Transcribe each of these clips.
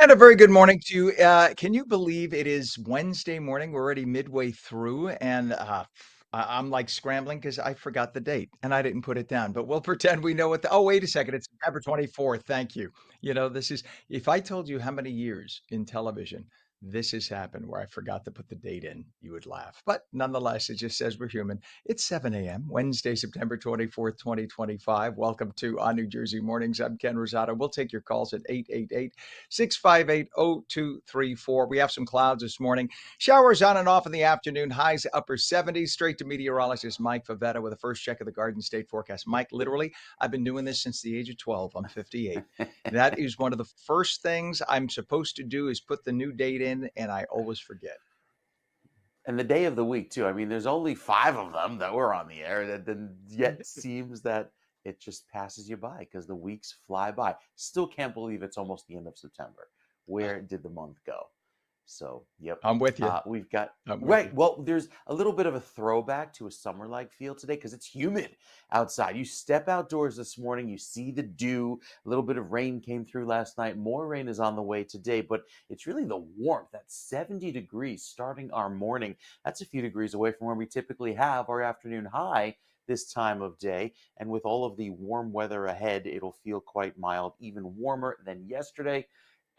And a very good morning to you. Can you believe it is Wednesday morning? We're already midway through, and I'm like scrambling because I forgot the date and I didn't put it down. But we'll pretend we know what oh, wait a second. It's September 24th. Thank you. This is, if I told you how many years in television this has happened where I forgot to put the date in, you would laugh. But nonetheless, it just says we're human. It's 7 a.m., Wednesday, September 24th, 2025. Welcome to New Jersey Mornings. I'm Ken Rosato. We'll take your calls at 888 658 0234. We have some clouds this morning. Showers on and off in the afternoon. Highs upper 70s. Straight to meteorologist Mike Favetta with a first check of the Garden State forecast. Mike, literally, I've been doing this since the age of 12. I'm 58. That is one of the first things I'm supposed to do is put the new date in, and I always forget. And the day of the week too. I mean, there's only five of them that were on the air. That then yet seems that it just passes you by because the weeks fly by. Still can't believe it's almost the end of September. Where did the month go? So, yep. I'm with you. We've got I'm with you. right. Well, there's a little bit of a throwback to a summer-like feel today because it's humid outside. You step outdoors this morning, you see the dew. A little bit of rain came through last night. More rain is on the way today, but it's really the warmth. That's 70 degrees starting our morning. That's a few degrees away from where we typically have our afternoon high this time of day. And with all of the warm weather ahead, it'll feel quite mild, even warmer than yesterday.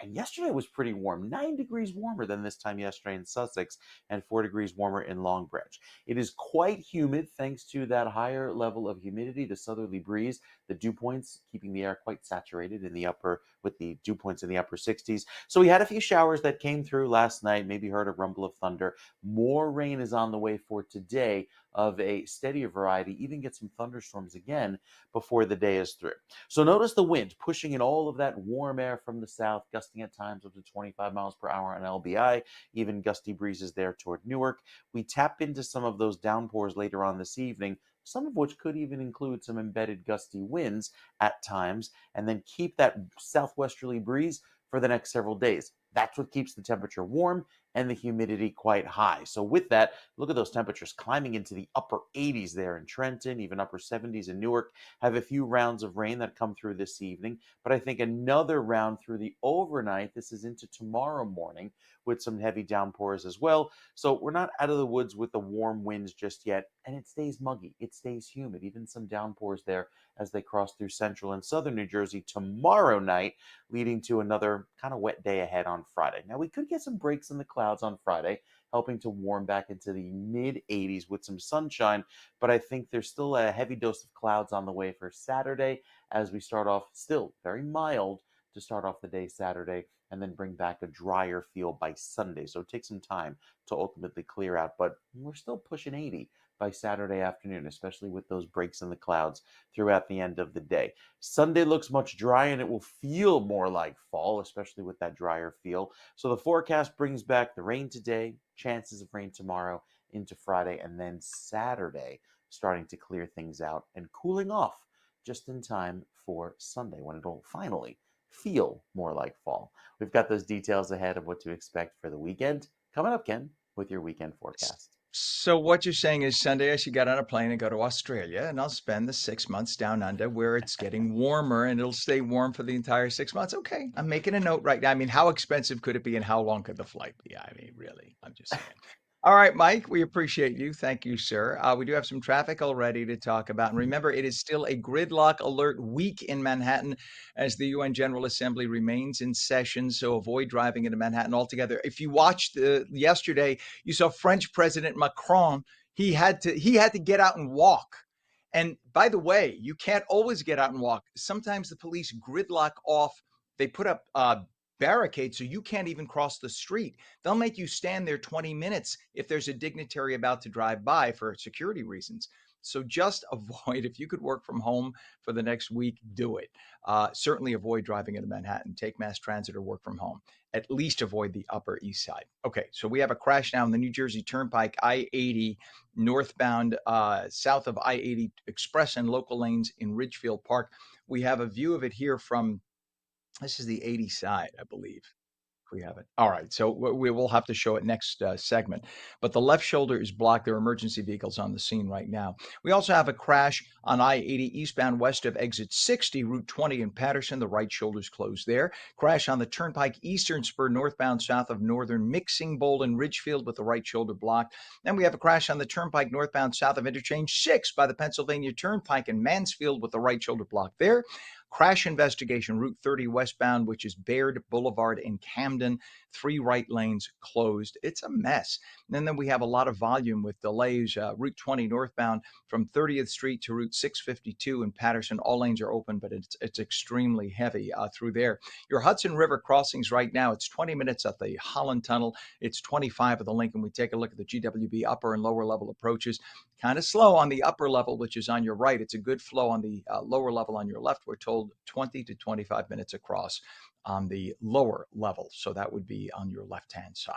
And yesterday was pretty warm, 9 degrees warmer than this time yesterday in Sussex, and 4 degrees warmer in Long Branch. It is quite humid thanks to that higher level of humidity, the southerly breeze, the dew points keeping the air quite saturated in the upper, with the dew points in the upper 60s. So we had a few showers that came through last night, maybe heard a rumble of thunder. More rain is on the way for today of a steadier variety, even get some thunderstorms again before the day is through. So notice the wind pushing in all of that warm air from the south, gusting at times up to 25 miles per hour on LBI, even gusty breezes there toward Newark. We tap into some of those downpours later on this evening, some of which could even include some embedded gusty winds at times, and then keep that southwesterly breeze for the next several days. That's what keeps the temperature warm and the humidity quite high. So with that, look at those temperatures climbing into the upper 80s there in Trenton, even upper 70s in Newark. Have a few rounds of rain that come through this evening, but I think another round through the overnight. This is into tomorrow morning with some heavy downpours as well. So we're not out of the woods with the warm winds just yet, and it stays muggy. It stays humid, even some downpours there as they cross through central and southern New Jersey tomorrow night, leading to another kind of wet day ahead on Friday. Now, we could get some breaks in the clouds on Friday, helping to warm back into the mid 80s with some sunshine, but I think there's still a heavy dose of clouds on the way for Saturday as we start off still very mild to start off the day Saturday and then bring back a drier feel by Sunday. So it takes some time to ultimately clear out, but we're still pushing 80 by Saturday afternoon, especially with those breaks in the clouds throughout the end of the day. Sunday looks much drier and it will feel more like fall, especially with that drier feel. So the forecast brings back the rain today, chances of rain tomorrow into Friday, and then Saturday starting to clear things out and cooling off just in time for Sunday when it'll finally feel more like fall. We've got those details ahead of what to expect for the weekend. Coming up, Ken, with your weekend forecast. So what you're saying is Sunday I should get on a plane and go to Australia, and I'll spend the 6 months down under where it's getting warmer, and it'll stay warm for the entire 6 months. Okay, I'm making a note right now. I mean, how expensive could it be, and how long could the flight be? I mean, really, I'm just saying. All right, Mike, we appreciate you. Thank you, sir. We do have some traffic already to talk about. And remember, it is still a gridlock alert week in Manhattan as the UN General Assembly remains in session. So avoid driving into Manhattan altogether. If you watched yesterday, you saw French President Macron. He had to get out and walk. And by the way, you can't always get out and walk. Sometimes the police gridlock off. They put up barricades so you can't even cross the street. They'll make you stand there 20 minutes if there's a dignitary about to drive by for security reasons. So just avoid, if you could work from home for the next week, do it. Certainly avoid driving into Manhattan. Take mass transit or work from home. At least avoid the Upper East Side. Okay, so we have a crash now in the New Jersey Turnpike, I-80 northbound, south of I-80 Express and local lanes in Ridgefield Park. We have a view of it here from, this is the 80 side, I believe. We have it. All right. So we will have to show it next segment. But the left shoulder is blocked. There are emergency vehicles on the scene right now. We also have a crash on I-80 eastbound west of exit 60, Route 20 in Patterson. The right shoulder's closed there. Crash on the Turnpike Eastern Spur northbound south of Northern Mixing Bowl in Ridgefield with the right shoulder blocked. Then we have a crash on the Turnpike northbound south of Interchange 6 by the Pennsylvania Turnpike in Mansfield with the right shoulder blocked there. Crash investigation, Route 30 westbound, which is Baird Boulevard in Camden. 3 right lanes closed. It's a mess. And then we have a lot of volume with delays. Route 20 northbound from 30th Street to Route 652 in Patterson. All lanes are open, but it's extremely heavy through there. Your Hudson River crossings right now, it's 20 minutes at the Holland Tunnel. It's 25 at the Lincoln. We take a look at the GWB upper and lower level approaches. Kind of slow on the upper level, which is on your right. It's a good flow on the lower level on your left. We're told 20 to 25 minutes across on the lower level. So that would be on your left-hand side.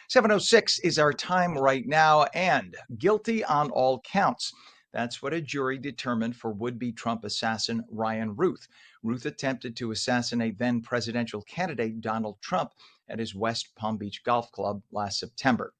7:06 is our time right now, and guilty on all counts. That's what a jury determined for would-be Trump assassin Ryan Ruth. Ruth attempted to assassinate then presidential candidate Donald Trump at his West Palm Beach Golf Club last September.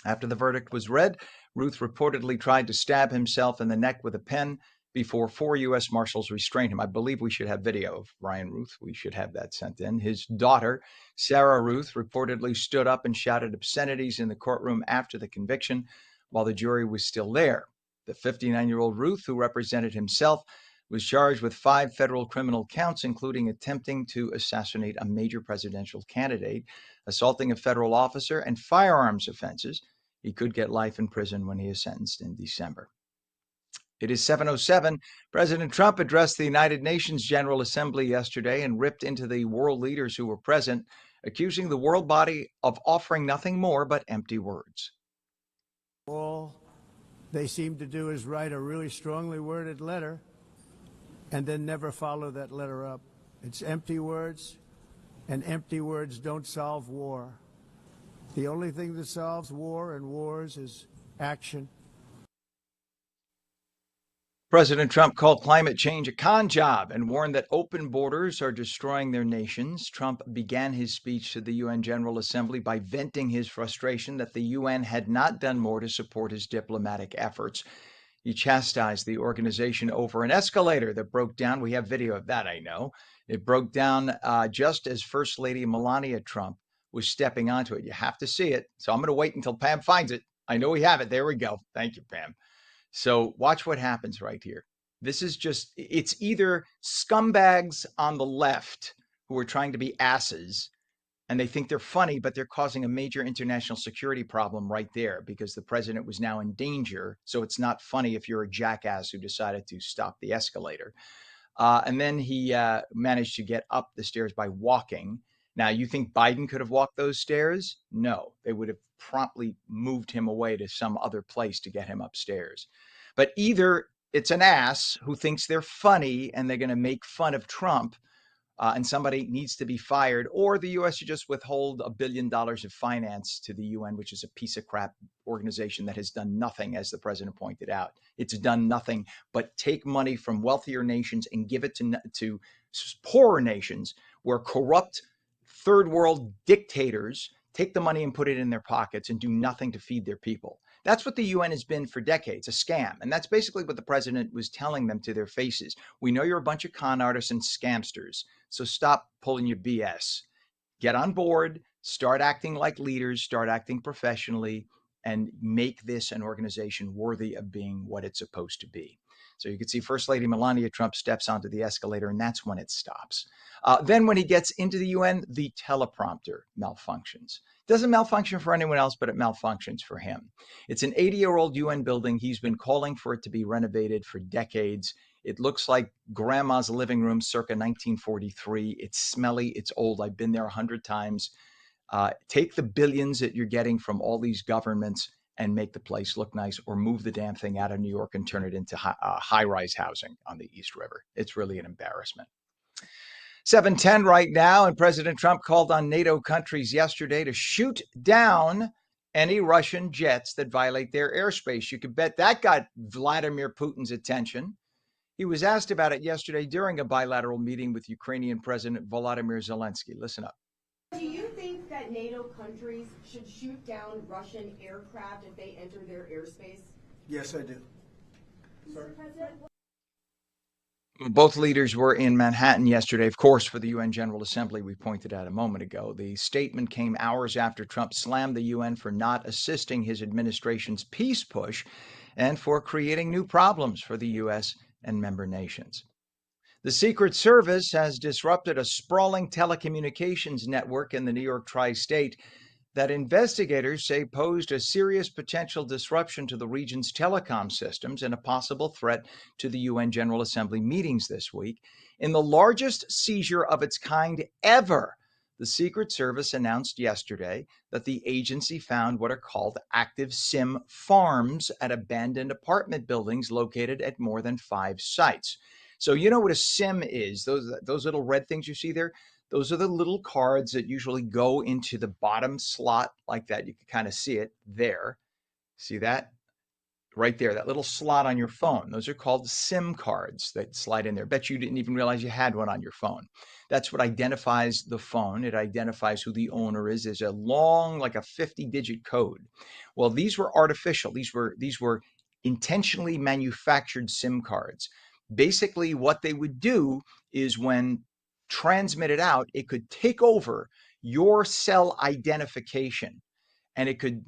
After the verdict was read, Ruth reportedly tried to stab himself in the neck with a pen before 4 U.S. Marshals restrained him. I believe we should have video of Ryan Ruth. We should have that sent in. His daughter, Sarah Ruth, reportedly stood up and shouted obscenities in the courtroom after the conviction while the jury was still there. The 59-year-old Ruth, who represented himself, was charged with 5 federal criminal counts, including attempting to assassinate a major presidential candidate, assaulting a federal officer, and firearms offenses. He could get life in prison when he is sentenced in December. It is 7:07. President Trump addressed the United Nations General Assembly yesterday and ripped into the world leaders who were present, accusing the world body of offering nothing more but empty words. All they seem to do is write a really strongly worded letter and then never follow that letter up. It's empty words, and empty words don't solve war. The only thing that solves war and wars is action. President Trump called climate change a con job and warned that open borders are destroying their nations. Trump began his speech to the UN General Assembly by venting his frustration that the UN had not done more to support his diplomatic efforts. He chastised the organization over an escalator that broke down. We have video of that, I know. It broke down just as First Lady Melania Trump was stepping onto it. You have to see it. So I'm going to wait until Pam finds it. I know we have it. There we go. Thank you, Pam. So watch what happens right here. This is just, it's either scumbags on the left who are trying to be asses and they think they're funny, but they're causing a major international security problem right there because the president was now in danger. So it's not funny if you're a jackass who decided to stop the escalator. And then he managed to get up the stairs by walking. Now, you think Biden could have walked those stairs? No, they would have promptly moved him away to some other place to get him upstairs. But either it's an ass who thinks they're funny and they're going to make fun of Trump and somebody needs to be fired, or the U.S. should just withhold $1 billion of finance to the UN, which is a piece of crap organization that has done nothing, as the president pointed out. It's done nothing but take money from wealthier nations and give it to poorer nations where corrupt third world dictators take the money and put it in their pockets and do nothing to feed their people. That's what the UN has been for decades, a scam. And that's basically what the president was telling them to their faces. We know you're a bunch of con artists and scamsters, so stop pulling your BS. Get on board, start acting like leaders, start acting professionally, and make this an organization worthy of being what it's supposed to be. So you can see First Lady Melania Trump steps onto the escalator, and that's when it stops. Then when he gets into the UN, the teleprompter malfunctions. Doesn't malfunction for anyone else, but it malfunctions for him. It's an 80-year-old UN building. He's been calling for it to be renovated for decades. It looks like grandma's living room circa 1943. It's smelly. It's old. I've been there 100 times. Take the billions that you're getting from all these governments and make the place look nice, or move the damn thing out of New York and turn it into high-rise housing on the East River. It's really an embarrassment. 7:10 right now, and President Trump called on NATO countries yesterday to shoot down any Russian jets that violate their airspace. You could bet that got Vladimir Putin's attention. He was asked about it yesterday during a bilateral meeting with Ukrainian President Volodymyr Zelensky. Listen up. Do you that NATO countries should shoot down Russian aircraft if they enter their airspace? Yes, I do. Mr. President, Both leaders were in Manhattan yesterday, of course, for the UN General Assembly we pointed out a moment ago. The statement came hours after Trump slammed the UN for not assisting his administration's peace push and for creating new problems for the U.S. and member nations. The Secret Service has disrupted a sprawling telecommunications network in the New York tri-state that investigators say posed a serious potential disruption to the region's telecom systems and a possible threat to the UN General Assembly meetings this week. In the largest seizure of its kind ever, the Secret Service announced yesterday that the agency found what are called active SIM farms at abandoned apartment buildings located at more than 5 sites. So you know what a SIM is, those little red things you see there? Those are the little cards that usually go into the bottom slot like that. You can kind of see it there. See that? Right there, that little slot on your phone. Those are called SIM cards that slide in there. Bet you didn't even realize you had one on your phone. That's what identifies the phone. It identifies who the owner is. There's a long, like a 50-digit code. Well, these were artificial. These were intentionally manufactured SIM cards. Basically, what they would do is when transmitted out, it could take over your cell identification, and it could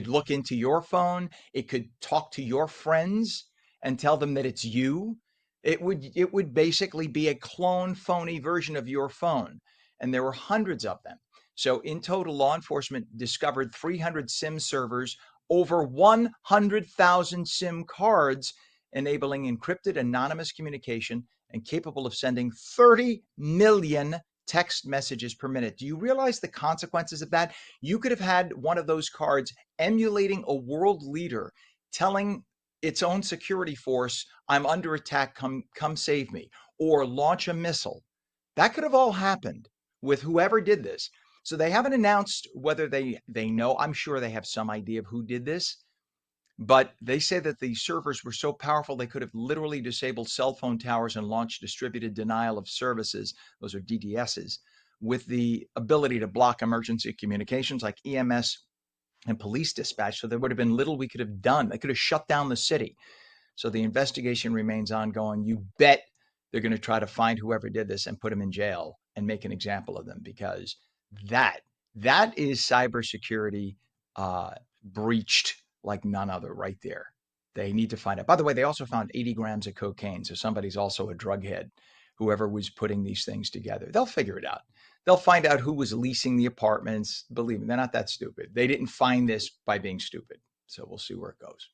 look into your phone. It could talk to your friends and tell them that it's you. It would basically be a clone, phony version of your phone, and there were hundreds of them. So in total, law enforcement discovered 300 SIM servers, over 100,000 SIM cards, enabling encrypted anonymous communication and capable of sending 30 million text messages per minute. Do you realize the consequences of that? You could have had one of those cards emulating a world leader telling its own security force, I'm under attack, come save me, or launch a missile. That could have all happened with whoever did this. So they haven't announced whether they know. I'm sure they have some idea of who did this. But they say that the servers were so powerful they could have literally disabled cell phone towers and launched distributed denial of services, those are DDSs, with the ability to block emergency communications like EMS and police dispatch. So there would have been little we could have done. They could have shut down the city. So the investigation remains ongoing. You bet they're going to try to find whoever did this and put them in jail and make an example of them, because that is cybersecurity breached like none other right there. They need to find out. By the way, they also found 80 grams of cocaine. So somebody's also a drug head, whoever was putting these things together. They'll figure it out. They'll find out who was leasing the apartments. Believe me, they're not that stupid. They didn't find this by being stupid. So we'll see where it goes.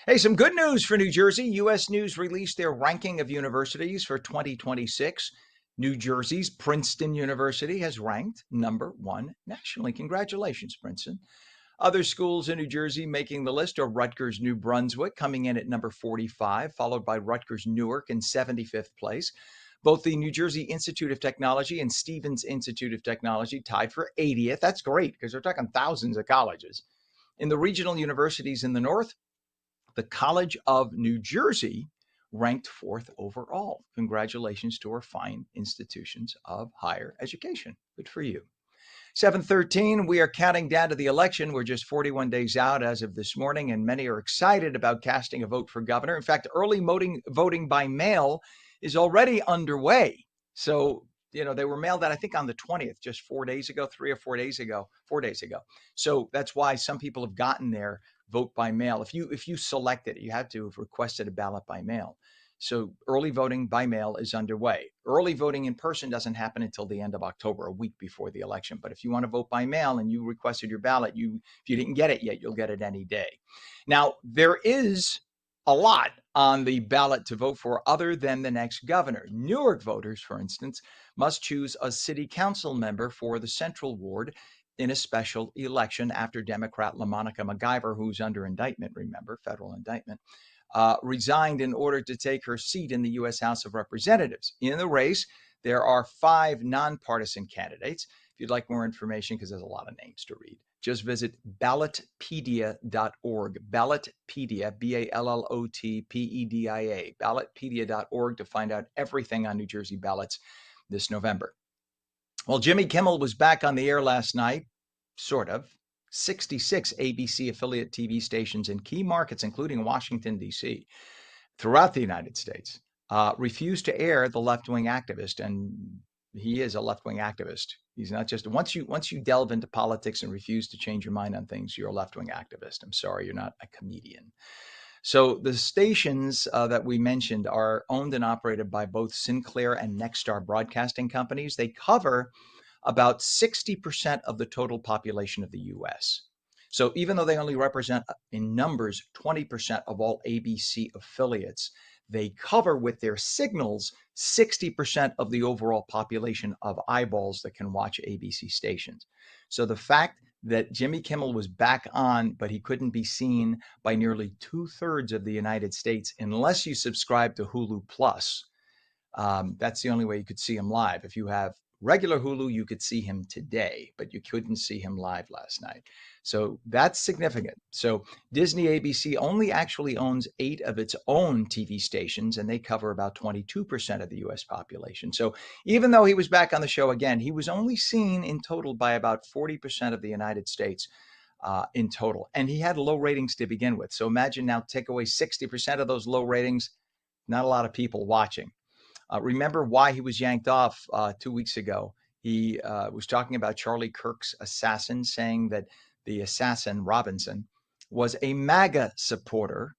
Hey, some good news for New Jersey. U.S. News released their ranking of universities for 2026. New Jersey's Princeton University has ranked number 1 nationally. Congratulations, Princeton. Other schools in New Jersey making the list are Rutgers New Brunswick, coming in at number 45, followed by Rutgers Newark in 75th place. Both the New Jersey Institute of Technology and Stevens Institute of Technology tied for 80th. That's great, because they're talking thousands of colleges. In the regional universities in the north, the College of New Jersey ranked 4th overall. Congratulations to our fine institutions of higher education. Good for you. 7:13, we are counting down to the election. We're just 41 days out as of this morning, and many are excited about casting a vote for governor. In fact, early voting by mail is already underway. So, they were mailed out, I think, on the 20th, just 4 days ago, 4 days ago. So that's why some people have gotten their vote by mail. If you selected it, you had to have requested a ballot by mail. So early voting by mail is underway. Early voting in person doesn't happen until the end of October, a week before the election. But if you want to vote by mail and you requested your ballot, if you didn't get it yet, you'll get it any day. Now, there is a lot on the ballot to vote for other than the next governor. Newark voters, for instance, must choose a city council member for the Central Ward in a special election after Democrat LaMonica MacGyver, who's under indictment, remember, federal indictment, resigned in order to take her seat in the U.S. House of Representatives. In the race, there are 5 nonpartisan candidates. If you'd like more information, because there's a lot of names to read, just visit ballotpedia.org. Ballotpedia, BALLOTPEDIA, ballotpedia.org to find out everything on New Jersey ballots this November. Well, Jimmy Kimmel was back on the air last night, sort of. 66 ABC affiliate TV stations in key markets, including Washington, D.C., throughout the United States, refused to air the left-wing activist. And he is a left-wing activist. He's not just, once you delve into politics and refuse to change your mind on things, you're a left-wing activist. I'm sorry, you're not a comedian. So the stations that we mentioned are owned and operated by both Sinclair and Nexstar broadcasting companies. They cover about 60% of the total population of the US. So even though they only represent in numbers 20% of all ABC affiliates, they cover with their signals 60% of the overall population of eyeballs that can watch ABC stations. So the fact that Jimmy Kimmel was back on, but he couldn't be seen by nearly 2/3 of the United States unless you subscribe to Hulu Plus. That's the only way you could see him live. If you have regular Hulu, you could see him today, but you couldn't see him live last night. So that's significant. So Disney ABC only actually owns 8 of its own TV stations, and they cover about 22% of the US population. So even though he was back on the show again, he was only seen in total by about 40% of the United States in total. And he had low ratings to begin with. So imagine now take away 60% of those low ratings, not a lot of people watching. Remember why he was yanked off 2 weeks ago. He was talking about Charlie Kirk's assassin, saying that the assassin, Robinson, was a MAGA supporter.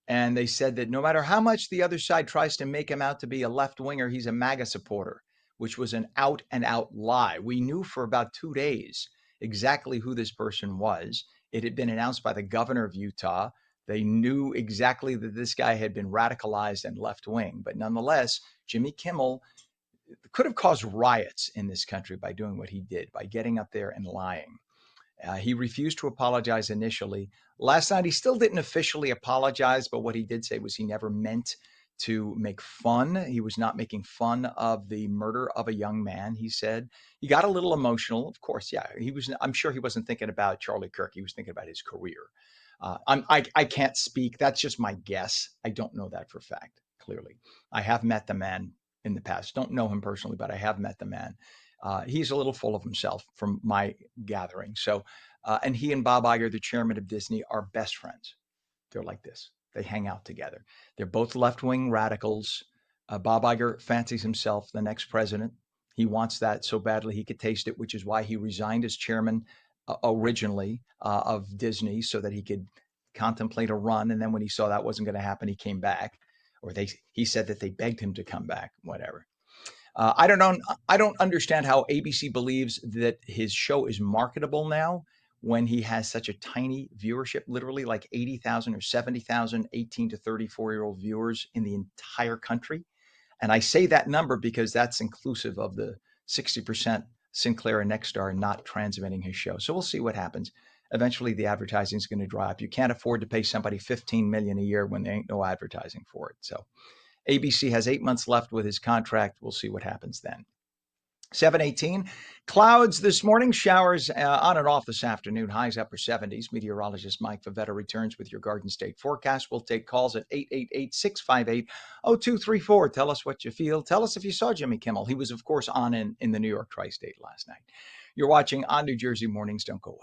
And they said that no matter how much the other side tries to make him out to be a left winger, he's a MAGA supporter, which was an out and out lie. We knew for about 2 days exactly who this person was. It had been announced by the governor of Utah. They knew exactly that this guy had been radicalized and left wing. But nonetheless, Jimmy Kimmel could have caused riots in this country by doing what he did, by getting up there and lying. He refused to apologize initially. Last night, he still didn't officially apologize, but what he did say was he never meant to make fun. He was not making fun of the murder of a young man, he said. He got a little emotional. Of course, yeah. I'm sure he wasn't thinking about Charlie Kirk. He was thinking about his career. I can't speak. That's just my guess. I don't know that for fact, clearly. I have met the man in the past. Don't know him personally, but I have met the man. He's a little full of himself from my gathering. So, and he and Bob Iger, the chairman of Disney, are best friends. They're like this. They hang out together. They're both left-wing radicals. Bob Iger fancies himself the next president. He wants that so badly he could taste it, which is why he resigned as chairman originally of Disney so that he could contemplate a run. And then when he saw that wasn't going to happen, he came back, or he said that they begged him to come back, whatever. I don't know. I don't understand how ABC believes that his show is marketable now when he has such a tiny viewership, literally like 80,000 or 70,000 18 to 34-year-old viewers in the entire country. And I say that number because that's inclusive of the 60% Sinclair and Nexstar not transmitting his show. So we'll see what happens. Eventually, the advertising is going to dry up. You can't afford to pay somebody $15 million a year when there ain't no advertising for it. So ABC has 8 months left with his contract. We'll see what happens then. 7:18. Clouds this morning, showers on and off this afternoon, highs upper 70s. Meteorologist Mike Favetta returns with your Garden State forecast. We'll take calls at 888-658-0234. Tell us what you feel. Tell us if you saw Jimmy Kimmel. He was, of course, on in the New York Tri-State last night. You're watching on New Jersey Mornings. Don't go away.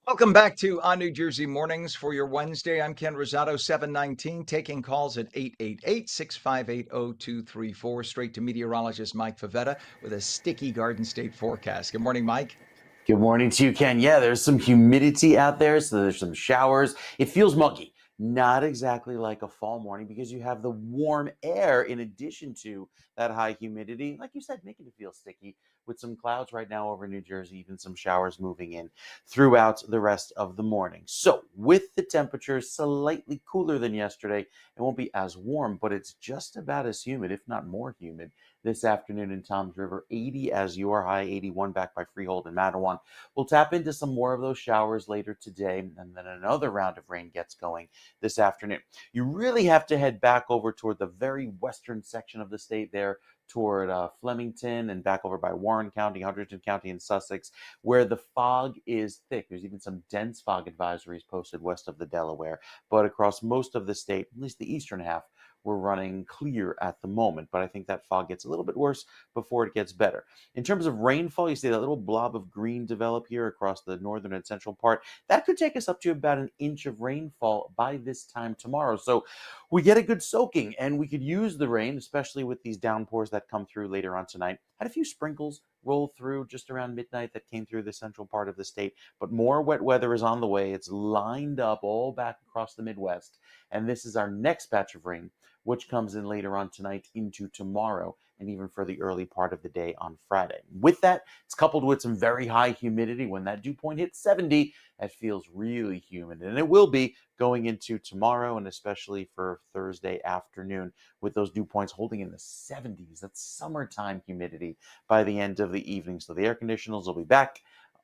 Welcome back to On New Jersey Mornings for your Wednesday. I'm Ken Rosato, 719, taking calls at 888-658-0234, straight to meteorologist Mike Favetta with a sticky Garden State forecast. Good morning, Mike. Good morning to you, Ken. Yeah, there's some humidity out there, so there's some showers. It feels muggy. Not exactly like a fall morning because you have the warm air in addition to that high humidity. Like you said, making it feel sticky with some clouds right now over New Jersey, even some showers moving in throughout the rest of the morning. So, with the temperatures slightly cooler than yesterday, it won't be as warm, but it's just about as humid, if not more humid, this afternoon in Toms River. 80 as your high, 81 back by Freehold and Mattawan. We'll tap into some more of those showers later today, and then another round of rain gets going this afternoon. You really have to head back over toward the very western section of the state there, toward Flemington and back over by Warren County, Hunterdon County, and Sussex, where the fog is thick. There's even some dense fog advisories posted west of the Delaware, but across most of the state, at least the eastern half, we're running clear at the moment. But I think that fog gets a little bit worse before it gets better. In terms of rainfall, you see that little blob of green develop here across the northern and central part. That could take us up to about an inch of rainfall by this time tomorrow. So we get a good soaking, and we could use the rain, especially with these downpours that come through later on tonight. Had a few sprinkles roll through just around midnight that came through the central part of the state, but more wet weather is on the way. It's lined up all back across the Midwest, and this is our next batch of rain, which comes in later on tonight into tomorrow and even for the early part of the day on Friday. With that, it's coupled with some very high humidity. When that dew point hits 70, that feels really humid, and it will be going into tomorrow and especially for Thursday afternoon with those dew points holding in the 70s. That's summertime humidity by the end of the evening. So the air conditioners will be back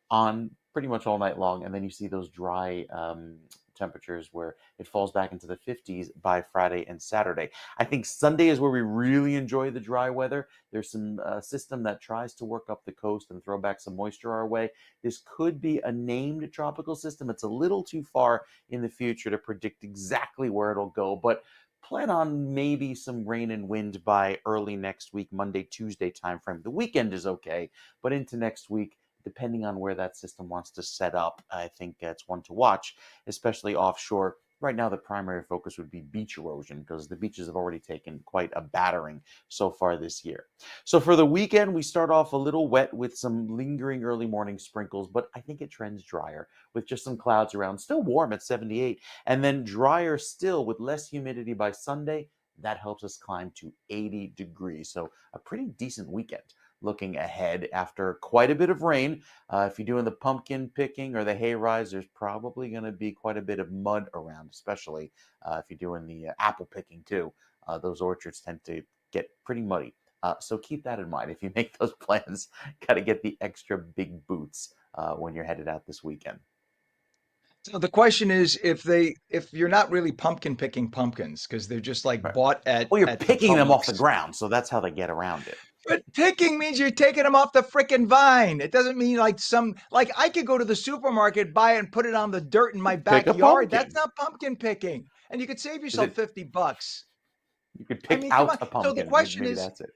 on pretty much all night long, and then you see those dry temperatures where it falls back into the 50s by Friday and Saturday. I think Sunday is where we really enjoy the dry weather. There's some system that tries to work up the coast and throw back some moisture our way. This could be a named tropical system. It's a little too far in the future to predict exactly where it'll go, but plan on maybe some rain and wind by early next week, Monday, Tuesday timeframe. The weekend is okay, but into next week, depending on where that system wants to set up, I think it's one to watch, especially offshore. Right now, the primary focus would be beach erosion because the beaches have already taken quite a battering so far this year. So for the weekend, we start off a little wet with some lingering early morning sprinkles, but I think it trends drier with just some clouds around, still warm at 78, and then drier still with less humidity by Sunday. That helps us climb to 80 degrees. So a pretty decent weekend looking ahead after quite a bit of rain. If you're doing the pumpkin picking or the hay rise, there's probably going to be quite a bit of mud around, especially if you're doing the apple picking too. Those orchards tend to get pretty muddy. So keep that in mind. If you make those plans, got to get the extra big boots when you're headed out this weekend. So the question is, if you're not really pumpkin picking pumpkins because they're just like Right. bought Well, you're at the picking them off the Publix. ground, so that's how they get around it. But picking means you're taking them off the frickin' vine. It doesn't mean like I could go to the supermarket, buy it, and put it on the dirt in my Pick a backyard. That's pumpkin. not pumpkin picking. And you could save Is yourself it? $50. You could I pick mean, come on. out a So the pumpkin. question Maybe that's it.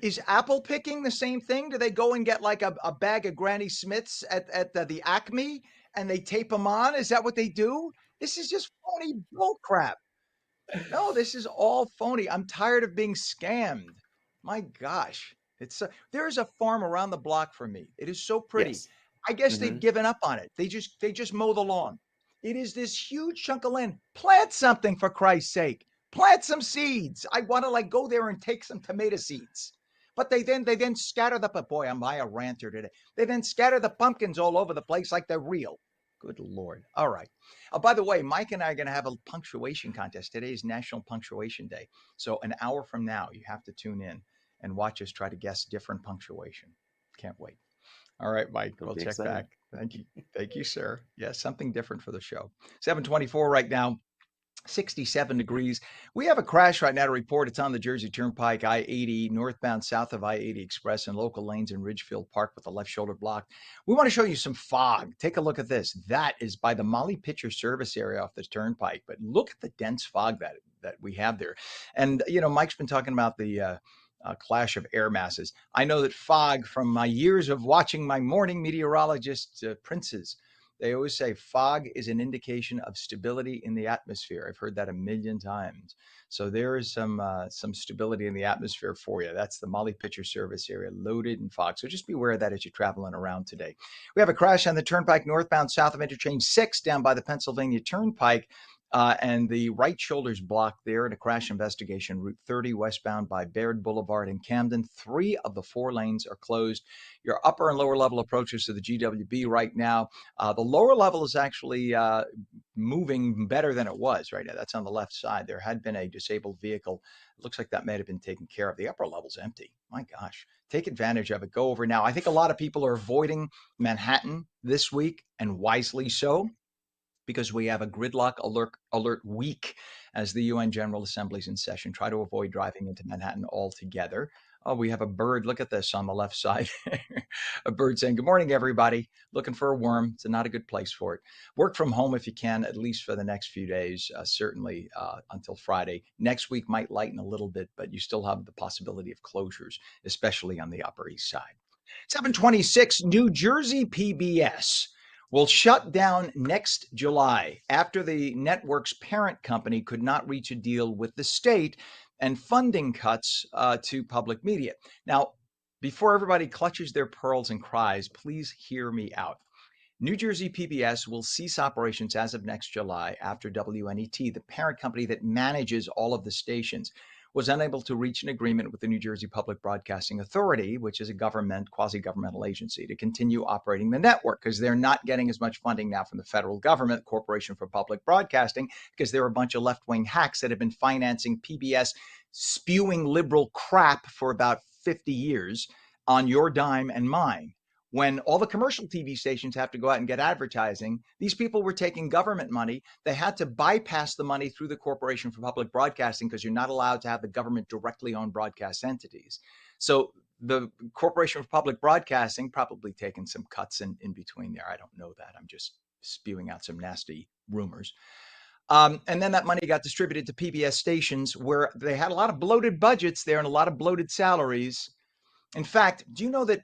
is apple picking the same thing? Do they go and get like a bag of Granny Smiths at the Acme and they tape them on? Is that what they do? This is just phony bull crap. No, this is all phony. I'm tired of being scammed. My gosh. There is a farm around the block from me. It is so pretty. Yes. I guess they've Hmm. given up on it. They just mow the lawn. It is this huge chunk of land. Plant something for Christ's sake. Plant some seeds. I want to like go there and take some tomato seeds. But they then scatter but boy, am I a ranter today. They then scatter the pumpkins all over the place like they're real. Good Lord. All right. By the way, Mike and I are going to have a punctuation contest. Today is National Punctuation Day. So an hour from now, you have to tune in and watch us try to guess different punctuation. Can't wait. All right, Mike, It'll we'll be check exciting. back. Thank you. Thank you, sir. Yes, something different for the show. 724 right now. 67 degrees. We have a crash right now to report. It's on the Jersey Turnpike, I-80, northbound south of I-80 Express and local lanes in Ridgefield Park with the left shoulder blocked. We want to show you some fog. Take a look at this. That is by the Molly Pitcher service area off the Turnpike. But look at the dense fog that we have there. And, Mike's been talking about the clash of air masses. I know that fog from my years of watching my morning meteorologist princes They always say fog is an indication of stability in the atmosphere. I've heard that a million times. So there is some stability in the atmosphere for you. That's the Molly Pitcher Service area loaded in fog. So just be aware of that as you're traveling around today. We have a crash on the Turnpike northbound south of Interchange 6 down by the Pennsylvania Turnpike. And the right shoulder's blocked there in a crash investigation. Route 30 westbound by Baird Boulevard in Camden. 3 of the 4 lanes are closed. Your upper and lower level approaches to the GWB right now. The lower level is actually moving better than it was right now. That's on the left side. There had been a disabled vehicle. It looks like that might have been taken care of. The upper level's empty. My gosh. Take advantage of it. Go over now. I think a lot of people are avoiding Manhattan this week, and wisely so, because we have a gridlock alert week as the UN General Assembly's in session. Try to avoid driving into Manhattan altogether. Oh, we have a bird. Look at this on the left side. A bird saying, good morning, everybody. Looking for a worm. It's not a good place for it. Work from home if you can, at least for the next few days, certainly until Friday. Next week might lighten a little bit, but you still have the possibility of closures, especially on the Upper East Side. 726, New Jersey PBS will shut down next July after the network's parent company could not reach a deal with the state and funding cuts to public media. Now, before everybody clutches their pearls and cries, please hear me out. New Jersey PBS will cease operations as of next July after WNET, the parent company that manages all of the stations, was unable to reach an agreement with the New Jersey Public Broadcasting Authority, which is a quasi-governmental agency, to continue operating the network, because they're not getting as much funding now from the federal government, Corporation for Public Broadcasting, because there are a bunch of left-wing hacks that have been financing PBS spewing liberal crap for about 50 years on your dime and mine. When all the commercial TV stations have to go out and get advertising, these people were taking government money. They had to bypass the money through the Corporation for Public Broadcasting, because you're not allowed to have the government directly own broadcast entities. So the Corporation for Public Broadcasting probably taken some cuts in between there. I don't know that. I'm just spewing out some nasty rumors. And then that money got distributed to PBS stations where they had a lot of bloated budgets there and a lot of bloated salaries. In fact, do you know that,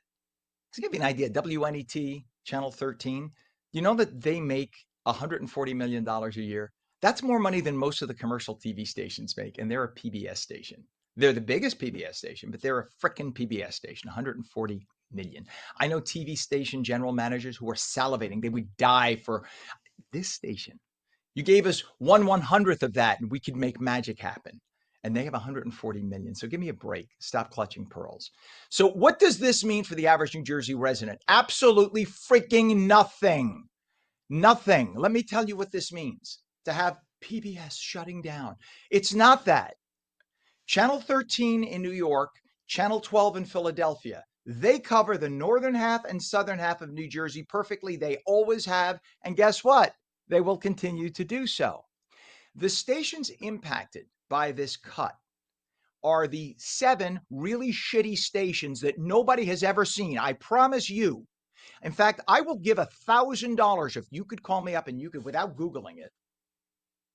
to give you an idea, WNET, Channel 13, you know that they make $140 million a year? That's more money than most of the commercial TV stations make, and they're a PBS station. They're the biggest PBS station, but they're a frickin' PBS station, 140 million. I know TV station general managers who are salivating. They would die for this station. You gave us 1/100th of that, and we could make magic happen. And they have 140 million. So give me a break. Stop clutching pearls. So what does this mean for the average New Jersey resident? Absolutely freaking nothing. Nothing. Let me tell you what this means to have PBS shutting down. It's not that. Channel 13 in New York, Channel 12 in Philadelphia, they cover the northern half and southern half of New Jersey perfectly. They always have. And guess what? They will continue to do so. The stations impacted by this cut are the 7 really shitty stations that nobody has ever seen. I promise you. In fact, I will give $1,000 if you could call me up and you could, without Googling it.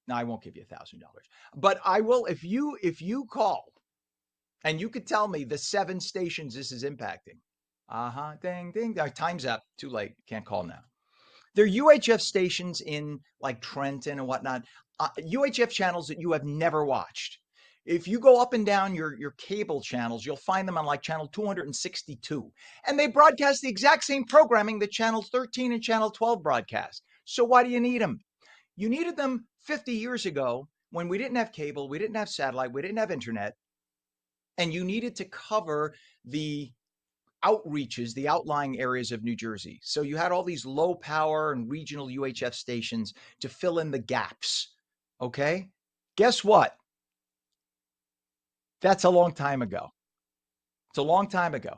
No, I won't give you $1,000, but I will if you call and you could tell me the 7 stations this is impacting. Ding, ding. Time's up. Too late. Can't call now. They're UHF stations in like Trenton and whatnot. UHF channels that you have never watched. If you go up and down your cable channels, you'll find them on like channel 262. And they broadcast the exact same programming that channel 13 and channel 12 broadcast. So why do you need them? You needed them 50 years ago when we didn't have cable, we didn't have satellite, we didn't have internet, and you needed to cover the outreaches, the outlying areas of New Jersey. So you had all these low power and regional UHF stations to fill in the gaps. Okay? Guess what? That's a long time ago. It's a long time ago.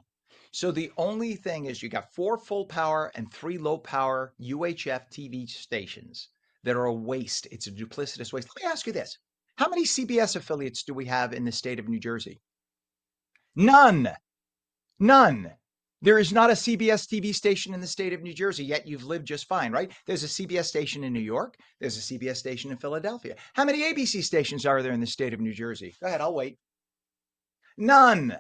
So the only thing is you got 4 full power and 3 low power UHF TV stations that are a waste. It's a duplicitous waste. Let me ask you this. How many CBS affiliates do we have in the state of New Jersey? None. None. There is not a CBS TV station in the state of New Jersey, yet you've lived just fine, right? There's a CBS station in New York. There's a CBS station in Philadelphia. How many ABC stations are there in the state of New Jersey? Go ahead, I'll wait. None.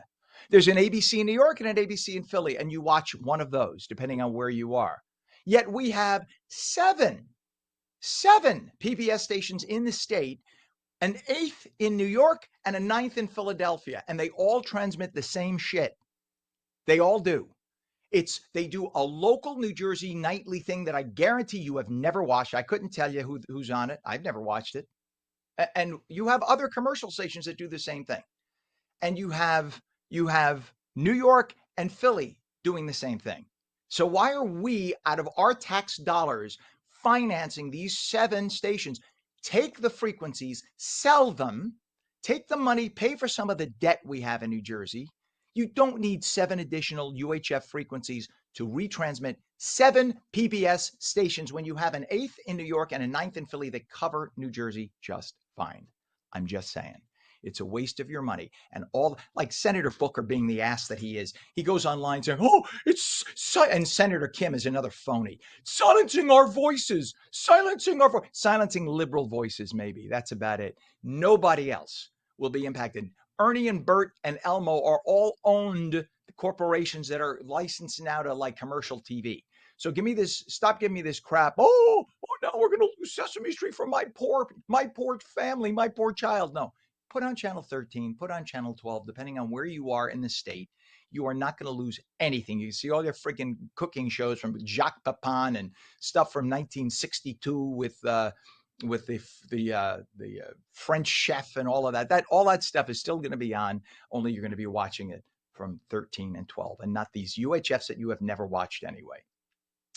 There's an ABC in New York and an ABC in Philly, and you watch one of those, depending on where you are. Yet we have seven PBS stations in the state, an eighth in New York and a ninth in Philadelphia, and they all transmit the same shit. They all do. They do a local New Jersey nightly thing that I guarantee you have never watched. I couldn't tell you who's on it. I've never watched it. And you have other commercial stations that do the same thing. And you have New York and Philly doing the same thing. So why are we, out of our tax dollars, financing these seven stations? Take the frequencies, sell them, take the money, pay for some of the debt we have in New Jersey. You don't need seven additional UHF frequencies to retransmit seven PBS stations when you have an eighth in New York and a ninth in Philly that cover New Jersey just fine. I'm just saying. It's a waste of your money. And all, like Senator Booker being the ass that he is, he goes online saying, oh, and Senator Kim is another phony. Silencing our voices, silencing liberal voices, maybe. That's about it. Nobody else will be impacted. Ernie and Bert and Elmo are all owned corporations that are licensed now to like commercial TV. So stop giving me this crap. Oh, no, we're going to lose Sesame Street for my poor family, my poor child. No. Put on channel 13, put on channel 12, depending on where you are in the state. You are not going to lose anything. You see all your freaking cooking shows from Jacques Pepin and stuff from 1962 with the French chef and all of that. All that stuff is still going to be on. Only you're going to be watching it from 13 and 12, and not these UHFs that you have never watched anyway.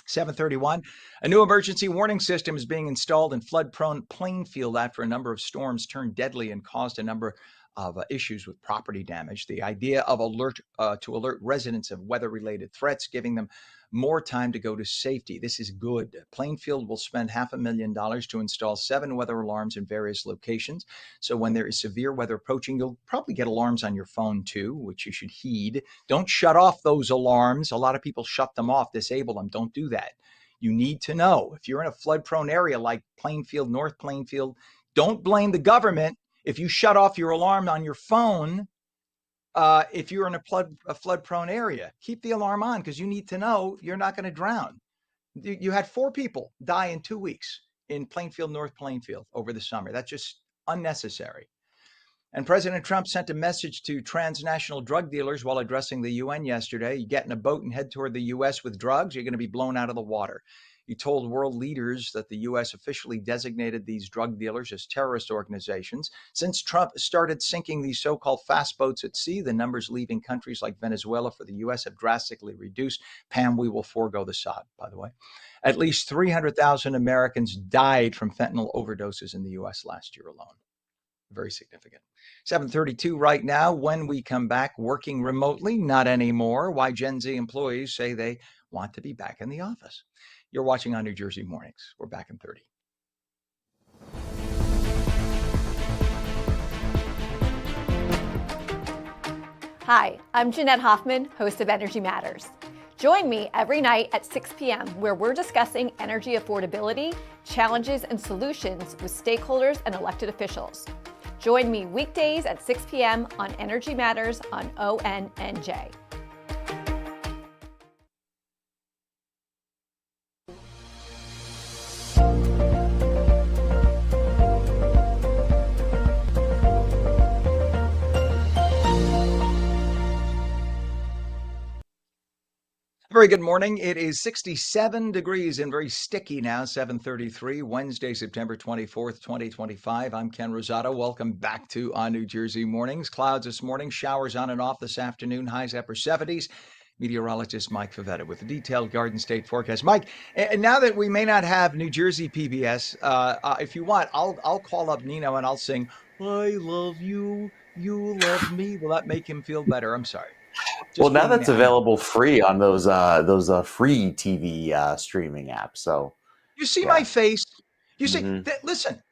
7:31, a new emergency warning system is being installed in flood-prone Plainfield after a number of storms turned deadly and caused a number of issues with property damage. The idea of to alert residents of weather-related threats, giving them more time to go to safety. This is good. Plainfield will spend $500,000 to install 7 weather alarms in various locations. So when there is severe weather approaching, you'll probably get alarms on your phone too, which you should heed. Don't shut off those alarms. A lot of people shut them off, disable them. Don't do that. You need to know. If you're in a flood-prone area like Plainfield, North Plainfield, don't blame the government if you shut off your alarm on your phone. If you're in a flood-prone area, keep the alarm on because you need to know you're not going to drown. You had 4 people die in 2 weeks in Plainfield, North Plainfield over the summer. That's just unnecessary. And President Trump sent a message to transnational drug dealers while addressing the UN yesterday. You get in a boat and head toward the U.S. with drugs, you're going to be blown out of the water. He told world leaders that the U.S. officially designated these drug dealers as terrorist organizations. Since Trump started sinking these so-called fast boats at sea, the numbers leaving countries like Venezuela for the U.S. have drastically reduced. Pam, we will forego the sod, by the way. At least 300,000 Americans died from fentanyl overdoses in the U.S. last year alone. Very significant. 7:32 right now. When we come back, working remotely, not anymore. Why Gen Z employees say they want to be back in the office. You're watching on New Jersey Mornings. We're back in 30. Hi, I'm Jeanette Hoffman, host of Energy Matters. Join me every night at 6 p.m. where we're discussing energy affordability, challenges, and solutions with stakeholders and elected officials. Join me weekdays at 6 p.m. on Energy Matters on ONNJ. Very good morning. It is 67 degrees and very sticky now, 7:33, Wednesday, September 24th, 2025. I'm Ken Rosato. Welcome back to On New Jersey Mornings. Clouds this morning, showers on and off this afternoon, highs upper 70s. Meteorologist Mike Favetta with a detailed Garden State forecast. Mike, and now that we may not have New Jersey PBS, if you want, I'll call up Nino and I'll sing, I love you, you love me. Will that make him feel better? I'm sorry. Well, now that's available free on those free TV streaming apps. So you see my face. You see that. Listen,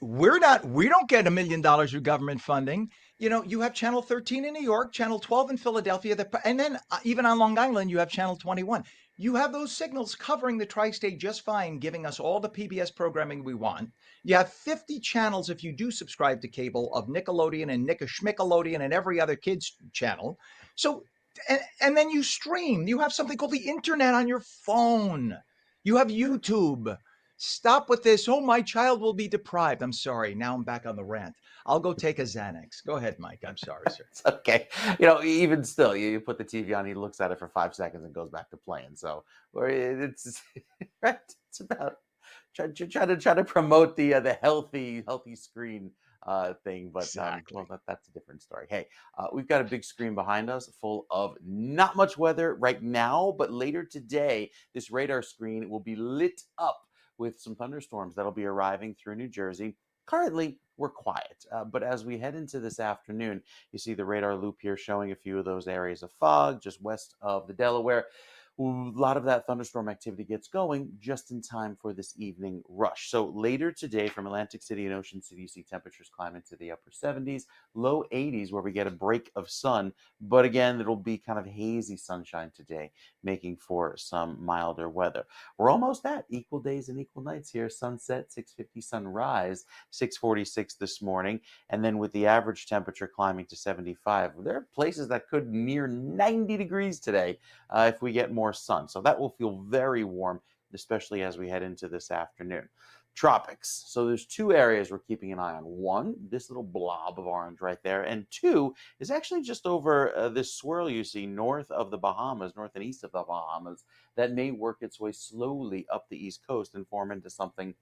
we don't get $1 million of government funding. You know, you have Channel 13 in New York, Channel 12 in Philadelphia, and then even on Long Island, you have Channel 21. You have those signals covering the tri-state just fine, giving us all the PBS programming we want. You have 50 channels if you do subscribe to cable of Nickelodeon and Schmickelodeon and every other kids channel. So, and then you stream. You have something called the internet on your phone. You have YouTube. Stop with this. Oh, my child will be deprived. I'm sorry. Now I'm back on the rant. I'll go take a Xanax. Go ahead, Mike. I'm sorry, sir. It's okay. Even still, you put the TV on, he looks at it for 5 seconds and goes back to playing. So, or it's right. It's about try to promote the healthy screen thing, but Exactly. that's a different story. Hey, we've got a big screen behind us full of not much weather right now, but later today, this radar screen will be lit up with some thunderstorms that'll be arriving through New Jersey. Currently, we're quiet, but as we head into this afternoon, you see the radar loop here showing a few of those areas of fog just west of the Delaware. A lot of that thunderstorm activity gets going just in time for this evening rush. So later today from Atlantic City and Ocean City, you see temperatures climb into the upper 70s, low 80s, where we get a break of sun. But again, it'll be kind of hazy sunshine today, making for some milder weather. We're almost at equal days and equal nights here. Sunset, 6:50, sunrise, 6:46 this morning. And then with the average temperature climbing to 75, there are places that could near 90 degrees today if we get more sun. So that will feel very warm, especially as we head into this afternoon. Tropics. So there's two areas we're keeping an eye on. One, this little blob of orange right there. And two is actually just over this swirl you see north of the Bahamas, north and east of the Bahamas, that may work its way slowly up the east coast and form into something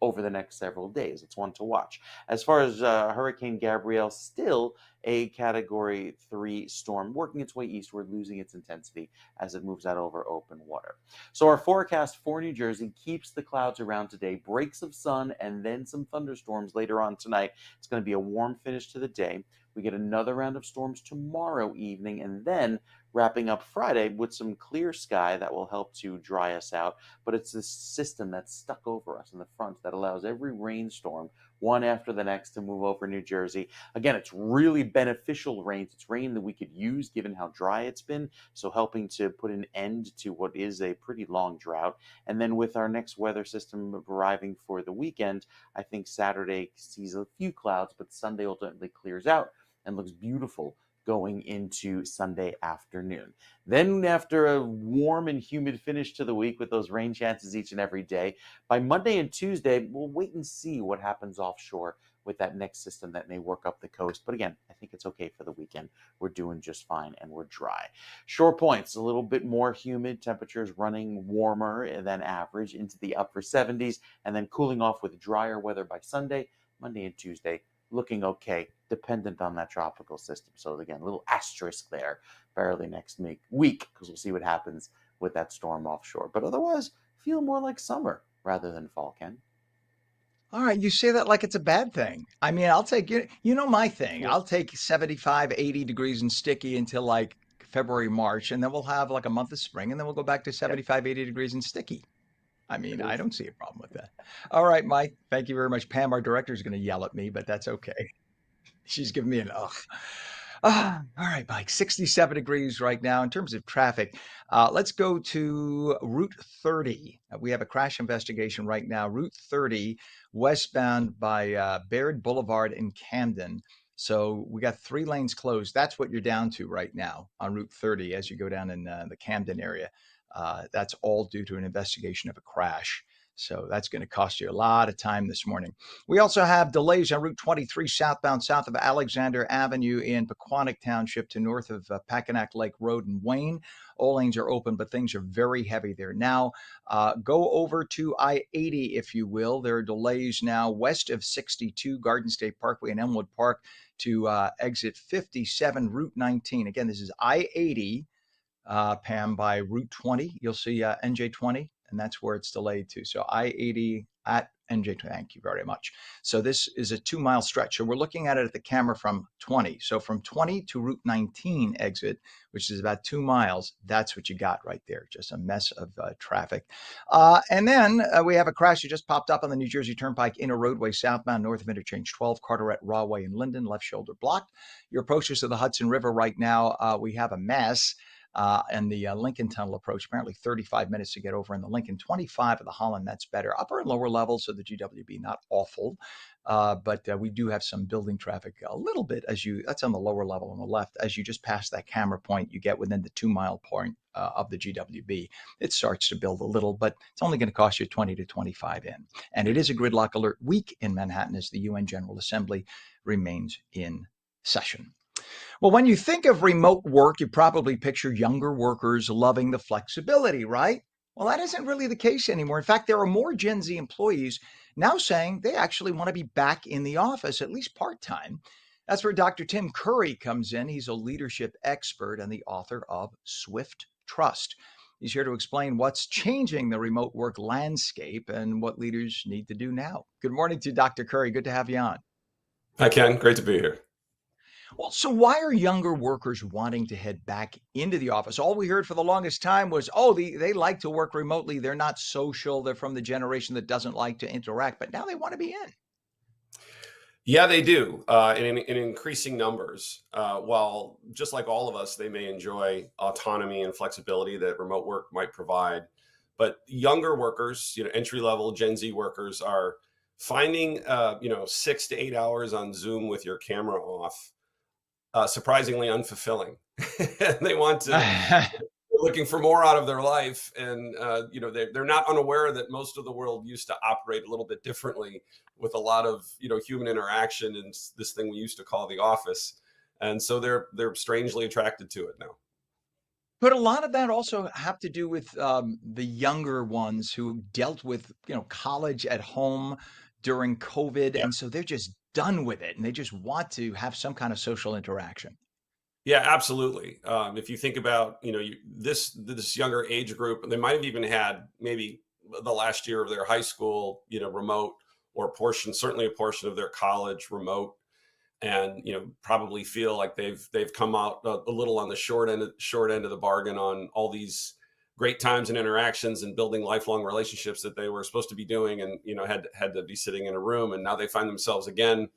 over the next several days. It's one to watch. As far as Hurricane Gabrielle, still a Category 3 storm working its way eastward, losing its intensity as it moves out over open water. So our forecast for New Jersey keeps the clouds around today, breaks of sun, and then some thunderstorms later on tonight. It's going to be a warm finish to the day. We get another round of storms tomorrow evening, and then wrapping up Friday with some clear sky that will help to dry us out. But it's this system that's stuck over us in the front that allows every rainstorm, one after the next, to move over New Jersey. Again, it's really beneficial rain. It's rain that we could use given how dry it's been, so helping to put an end to what is a pretty long drought. And then with our next weather system arriving for the weekend, I think Saturday sees a few clouds, but Sunday ultimately clears out and looks beautiful going into Sunday afternoon. Then after a warm and humid finish to the week with those rain chances each and every day, by Monday and Tuesday, we'll wait and see what happens offshore with that next system that may work up the coast. But again, I think it's okay for the weekend. We're doing just fine and we're dry. Shore points, a little bit more humid, temperatures running warmer than average into the upper 70s, and then cooling off with drier weather by Sunday, Monday and Tuesday looking okay, dependent on that tropical system. So again, a little asterisk there for early next week, because we'll see what happens with that storm offshore. But otherwise, feel more like summer rather than fall, Ken. All right, you say that like it's a bad thing. I mean, I'll take you know my thing. Yeah. I'll take 75, 80 degrees and sticky until like February, March, and then we'll have like a month of spring, and then we'll go back to 75, 80 degrees and sticky. I mean, I don't see a problem with that. All right, Mike, thank you very much. Pam, our director, is going to yell at me, but that's okay. She's giving me an ugh. All right, Mike, 67 degrees right now in terms of traffic. Let's go to Route 30. We have a crash investigation right now. Route 30, westbound by Baird Boulevard in Camden. So we got 3 lanes closed. That's what you're down to right now on Route 30 as you go down in the Camden area. That's all due to an investigation of a crash. So that's going to cost you a lot of time this morning. We also have delays on Route 23 southbound south of Alexander Avenue in Pequannock Township to north of Packanack Lake Road in Wayne. All lanes are open, but things are very heavy there. Now, go over to I-80, if you will. There are delays now west of 62 Garden State Parkway and Elmwood Park to exit 57 Route 19. Again, this is I-80, Pam, by Route 20. You'll see NJ 20, and that's where it's delayed to. So I-80 at NJ, thank you very much. So this is a 2-mile stretch. So we're looking at it at the camera from 20. So from 20 to Route 19 exit, which is about 2 miles, that's what you got right there. Just a mess of traffic. And then we have a crash that just popped up on the New Jersey Turnpike inner roadway southbound north of Interchange 12, Carteret, Rahway, and Linden, left shoulder blocked. Your approaches to the Hudson River right now, we have a mess. and the Lincoln Tunnel approach, apparently 35 minutes to get over in the Lincoln, 25 of the Holland. That's better. Upper and lower levels of the GWB, not awful. But we do have some building traffic a little bit that's on the lower level on the left. As you just pass that camera point, you get within the 2-mile point of the GWB. It starts to build a little, but it's only going to cost you 20 to 25 in. And it is a gridlock alert week in Manhattan as the UN General Assembly remains in session. Well, when you think of remote work, you probably picture younger workers loving the flexibility, right? Well, that isn't really the case anymore. In fact, there are more Gen Z employees now saying they actually want to be back in the office, at least part-time. That's where Dr. Tim Curry comes in. He's a leadership expert and the author of Swift Trust. He's here to explain what's changing the remote work landscape and what leaders need to do now. Good morning to you, Dr. Curry. Good to have you on. Hi, Ken. Great to be here. Well, so why are younger workers wanting to head back into the office? All we heard for the longest time was, they like to work remotely. They're not social. They're from the generation that doesn't like to interact, but now they want to be in. Yeah, they do, in increasing numbers. While just like all of us, they may enjoy autonomy and flexibility that remote work might provide. But younger workers, entry-level Gen Z workers are finding, 6 to 8 hours on Zoom with your camera off surprisingly unfulfilling. They want to, they're looking for more out of their life. And, they're not unaware that most of the world used to operate a little bit differently with a lot of, human interaction and this thing we used to call the office. And so they're strangely attracted to it now. But a lot of that also have to do with the younger ones who dealt with, college at home during COVID. Yeah. And so they're just done with it and they just want to have some kind of social interaction. Yeah, absolutely. If you think about, this younger age group, they might have even had maybe the last year of their high school, remote, or certainly a portion of their college remote, and probably feel like they've come out a little on the short end of the bargain on all these great times and interactions and building lifelong relationships that they were supposed to be doing, and had to be sitting in a room, and now they find themselves again,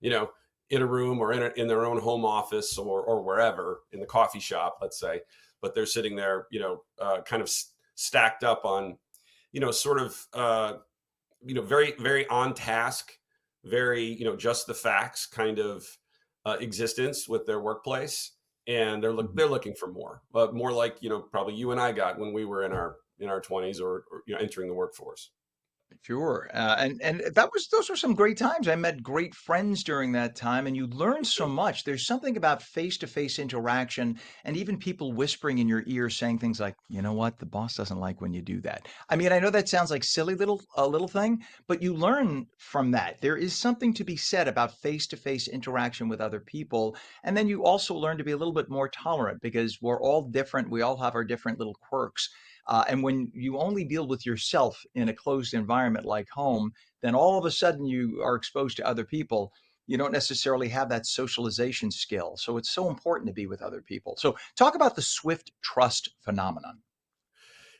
in a room or in their own home office or wherever, in the coffee shop, let's say, but they're sitting there, kind of stacked up on, very, very on task, very, just the facts kind of existence with their workplace. And they're looking for more, but more like, probably you and I got when we were in our 20s or entering the workforce. Sure. And those were some great times. I met great friends during that time and you learn so much. There's something about face-to-face interaction and even people whispering in your ear saying things like, you know what, the boss doesn't like when you do that. I mean, I know that sounds like a little thing, but you learn from that. There is something to be said about face-to-face interaction with other people. And then you also learn to be a little bit more tolerant because we're all different. We all have our different little quirks. And when you only deal with yourself in a closed environment like home, then all of a sudden you are exposed to other people. You don't necessarily have that socialization skill. So it's so important to be with other people. So talk about the Swift Trust phenomenon.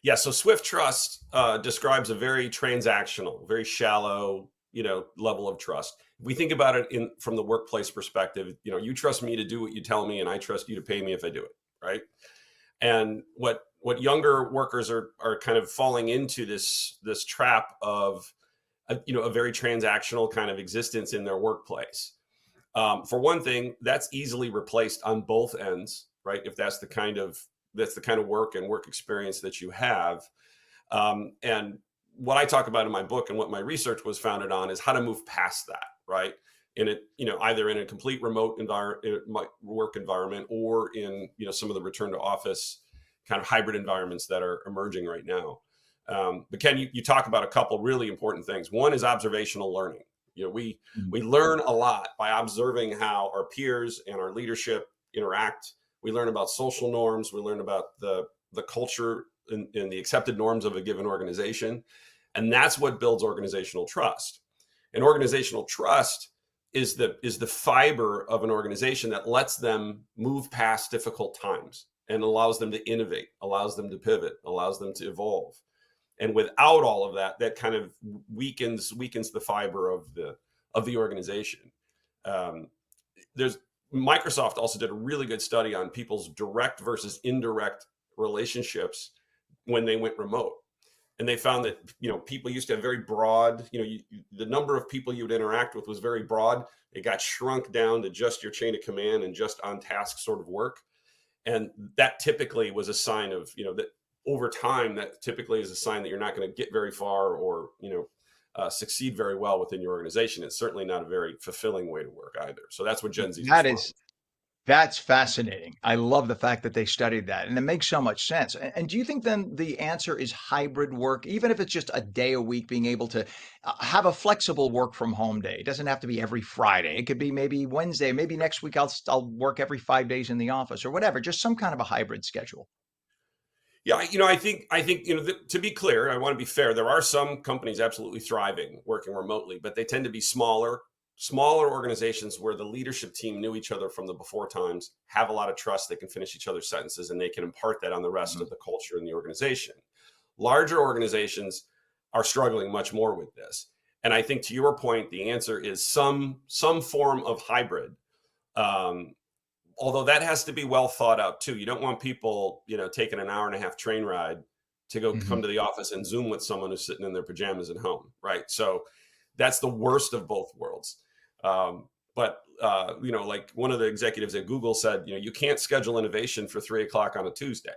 Yeah, so Swift Trust describes a very transactional, very shallow, level of trust. If we think about it from the workplace perspective, you trust me to do what you tell me, and I trust you to pay me if I do it, right? And what younger workers are kind of falling into this trap of a very transactional kind of existence in their workplace. For one thing, that's easily replaced on both ends, right? If that's the kind of work and work experience that you have. And what I talk about in my book and what my research was founded on is how to move past that, right? In it, either in a complete remote work environment or in, some of the return to office kind of hybrid environments that are emerging right now. But Ken, you talk about a couple really important things. One is observational learning. We learn a lot by observing how our peers and our leadership interact. We learn about social norms. We learn about the culture and the accepted norms of a given organization. And that's what builds organizational trust. And organizational trust is the fiber of an organization that lets them move past difficult times and allows them to innovate, allows them to pivot, allows them to evolve. And without all of that, that kind of weakens the fiber of the organization. There's Microsoft also did a really good study on people's direct versus indirect relationships when they went remote. And they found that, people used to have very broad, the number of people you would interact with was very broad. It got shrunk down to just your chain of command and just on task sort of work. And that typically was a sign of, that over time, that typically is a sign that you're not going to get very far or, succeed very well within your organization. It's certainly not a very fulfilling way to work either. So that's what Gen Z's That respond. is That's fascinating. I love the fact that they studied that, and it makes so much sense. And do you think then the answer is hybrid work, even if it's just a day a week, being able to have a flexible work from home day? It doesn't have to be every Friday. It could be maybe Wednesday. Maybe next week I'll work every 5 days in the office or whatever. Just some kind of a hybrid schedule. Yeah, I think to be clear, I want to be fair. There are some companies absolutely thriving working remotely, but they tend to be smaller organizations where the leadership team knew each other from the before times, have a lot of trust, they can finish each other's sentences, and they can impart that on the rest of the culture in the organization. Larger organizations are struggling much more with this. And I think to your point, the answer is some form of hybrid. Although that has to be well thought out too. You don't want people, taking an hour and a half train ride to go come to the office and Zoom with someone who's sitting in their pajamas at home, right? So that's the worst of both worlds. But like one of the executives at Google said, you can't schedule innovation for 3:00 on a Tuesday.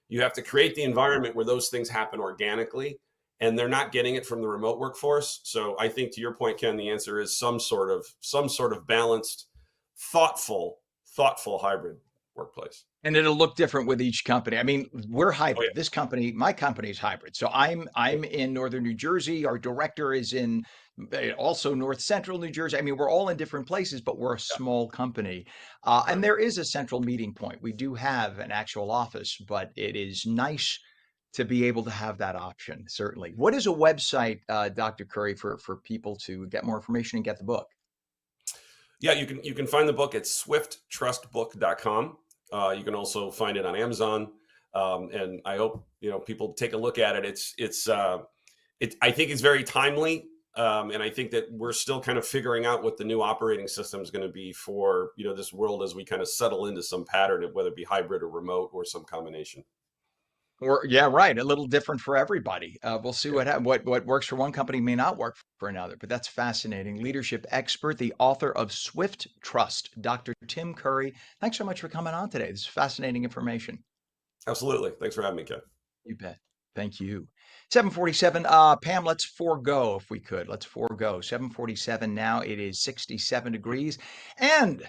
You have to create the environment where those things happen organically, and they're not getting it from the remote workforce. So I think to your point, Ken, the answer is some sort of balanced, thoughtful hybrid workplace. And it'll look different with each company. I mean, we're hybrid. Oh, yeah. This company, my company is hybrid. So I'm in northern New Jersey. Our director is in also north central New Jersey. I mean, we're all in different places, but we're a small company. And there is a central meeting point. We do have an actual office, but it is nice to be able to have that option, certainly. What is a website, Dr. Curry, for people to get more information and get the book? Yeah, you can find the book at swifttrustbook.com. You can also find it on Amazon, and I hope people take a look at it. I think it's very timely, and I think that we're still kind of figuring out what the new operating system is going to be for this world as we kind of settle into some pattern of whether it be hybrid or remote or some combination. Or yeah, right. A little different for everybody. We'll see what works for one company may not work for another. But that's fascinating. Leadership expert, the author of Swift Trust, Dr. Tim Curry. Thanks so much for coming on today. This is fascinating information. Absolutely. Thanks for having me, Ken. You bet. Thank you. 747. Pam, let's forego if we could. Let's forego. 747 now. It is 67 degrees. And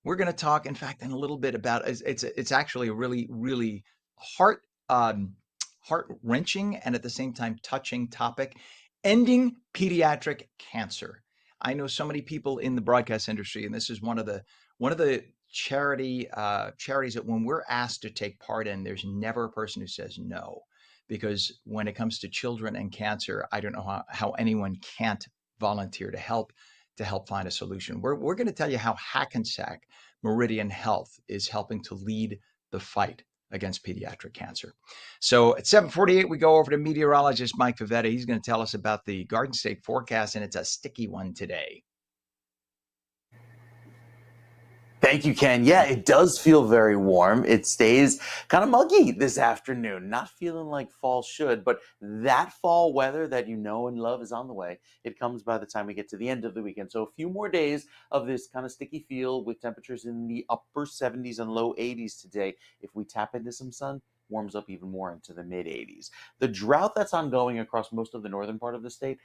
we're going to talk, in fact, in a little bit about it's actually a really, really heart wrenching and at the same time touching topic: ending pediatric cancer. I know so many people in the broadcast industry, and this is one of the charities that when we're asked to take part in, there's never a person who says no, because when it comes to children and cancer, I don't know how anyone can't volunteer to help find a solution. We're going to tell you how Hackensack Meridian Health is helping to lead the fight against pediatric cancer. So at 7:48, we go over to meteorologist Mike Favetta. He's going to tell us about the Garden State forecast, and it's a sticky one today. Thank you, Ken. Yeah, it does feel very warm. It stays kind of muggy this afternoon. Not feeling like fall should, but that fall weather that you know and love is on the way. It comes by the time we get to the end of the weekend. So a few more days of this kind of sticky feel with temperatures in the upper 70s and low 80s today. If we tap into some sun, warms up even more into the mid 80s. The drought that's ongoing across most of the northern part of the state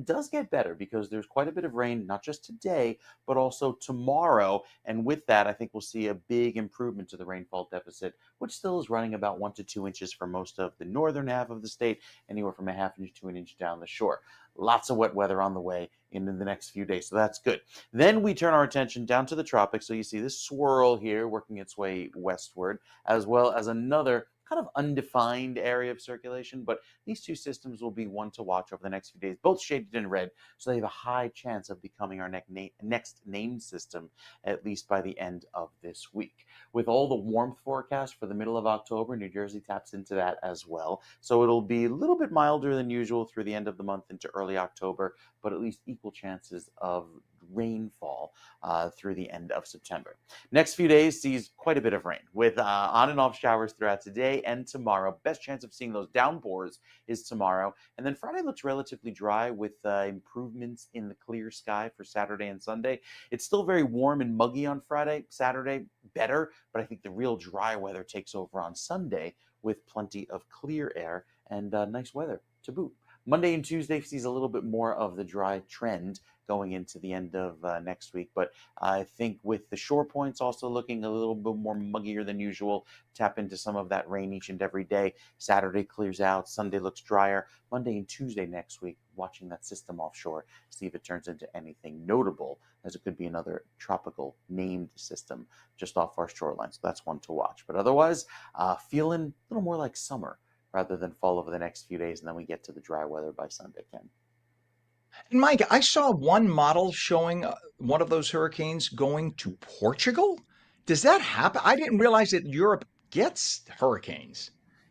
does get better because there's quite a bit of rain, not just today, but also tomorrow. And with that, I think we'll see a big improvement to the rainfall deficit, which still is running about 1 to 2 inches for most of the northern half of the state, anywhere from a ½ inch to an inch down the shore. Lots of wet weather on the way in the next few days, so that's good. Then we turn our attention down to the tropics. So you see this swirl here working its way westward, as well as another kind of undefined area of circulation, but these two systems will be one to watch over the next few days, both shaded in red, so they have a high chance of becoming our next named system, at least by the end of this week. With all the warmth forecast for the middle of October, New Jersey taps into that as well, so it'll be a little bit milder than usual through the end of the month into early October, but at least equal chances of rainfall through the end of September. Next few days sees quite a bit of rain with on and off showers throughout today and tomorrow. Best chance of seeing those downpours is tomorrow. And then Friday looks relatively dry with improvements in the clear sky for Saturday and Sunday. It's still very warm and muggy on Friday. Saturday, better, but I think the real dry weather takes over on Sunday with plenty of clear air and nice weather to boot. Monday and Tuesday sees a little bit more of the dry trend going into the end of next week. But I think with the shore points also looking a little bit more muggier than usual, tap into some of that rain each and every day. Saturday clears out, Sunday looks drier. Monday and Tuesday next week, watching that system offshore, see if it turns into anything notable, as it could be another tropical named system just off our shoreline. So that's one to watch. But otherwise, feeling a little more like summer rather than fall over the next few days, and then we get to the dry weather by Sunday, Ken. And Mike, I saw one model showing one of those hurricanes going to Portugal. Does that happen? I didn't realize that Europe gets hurricanes.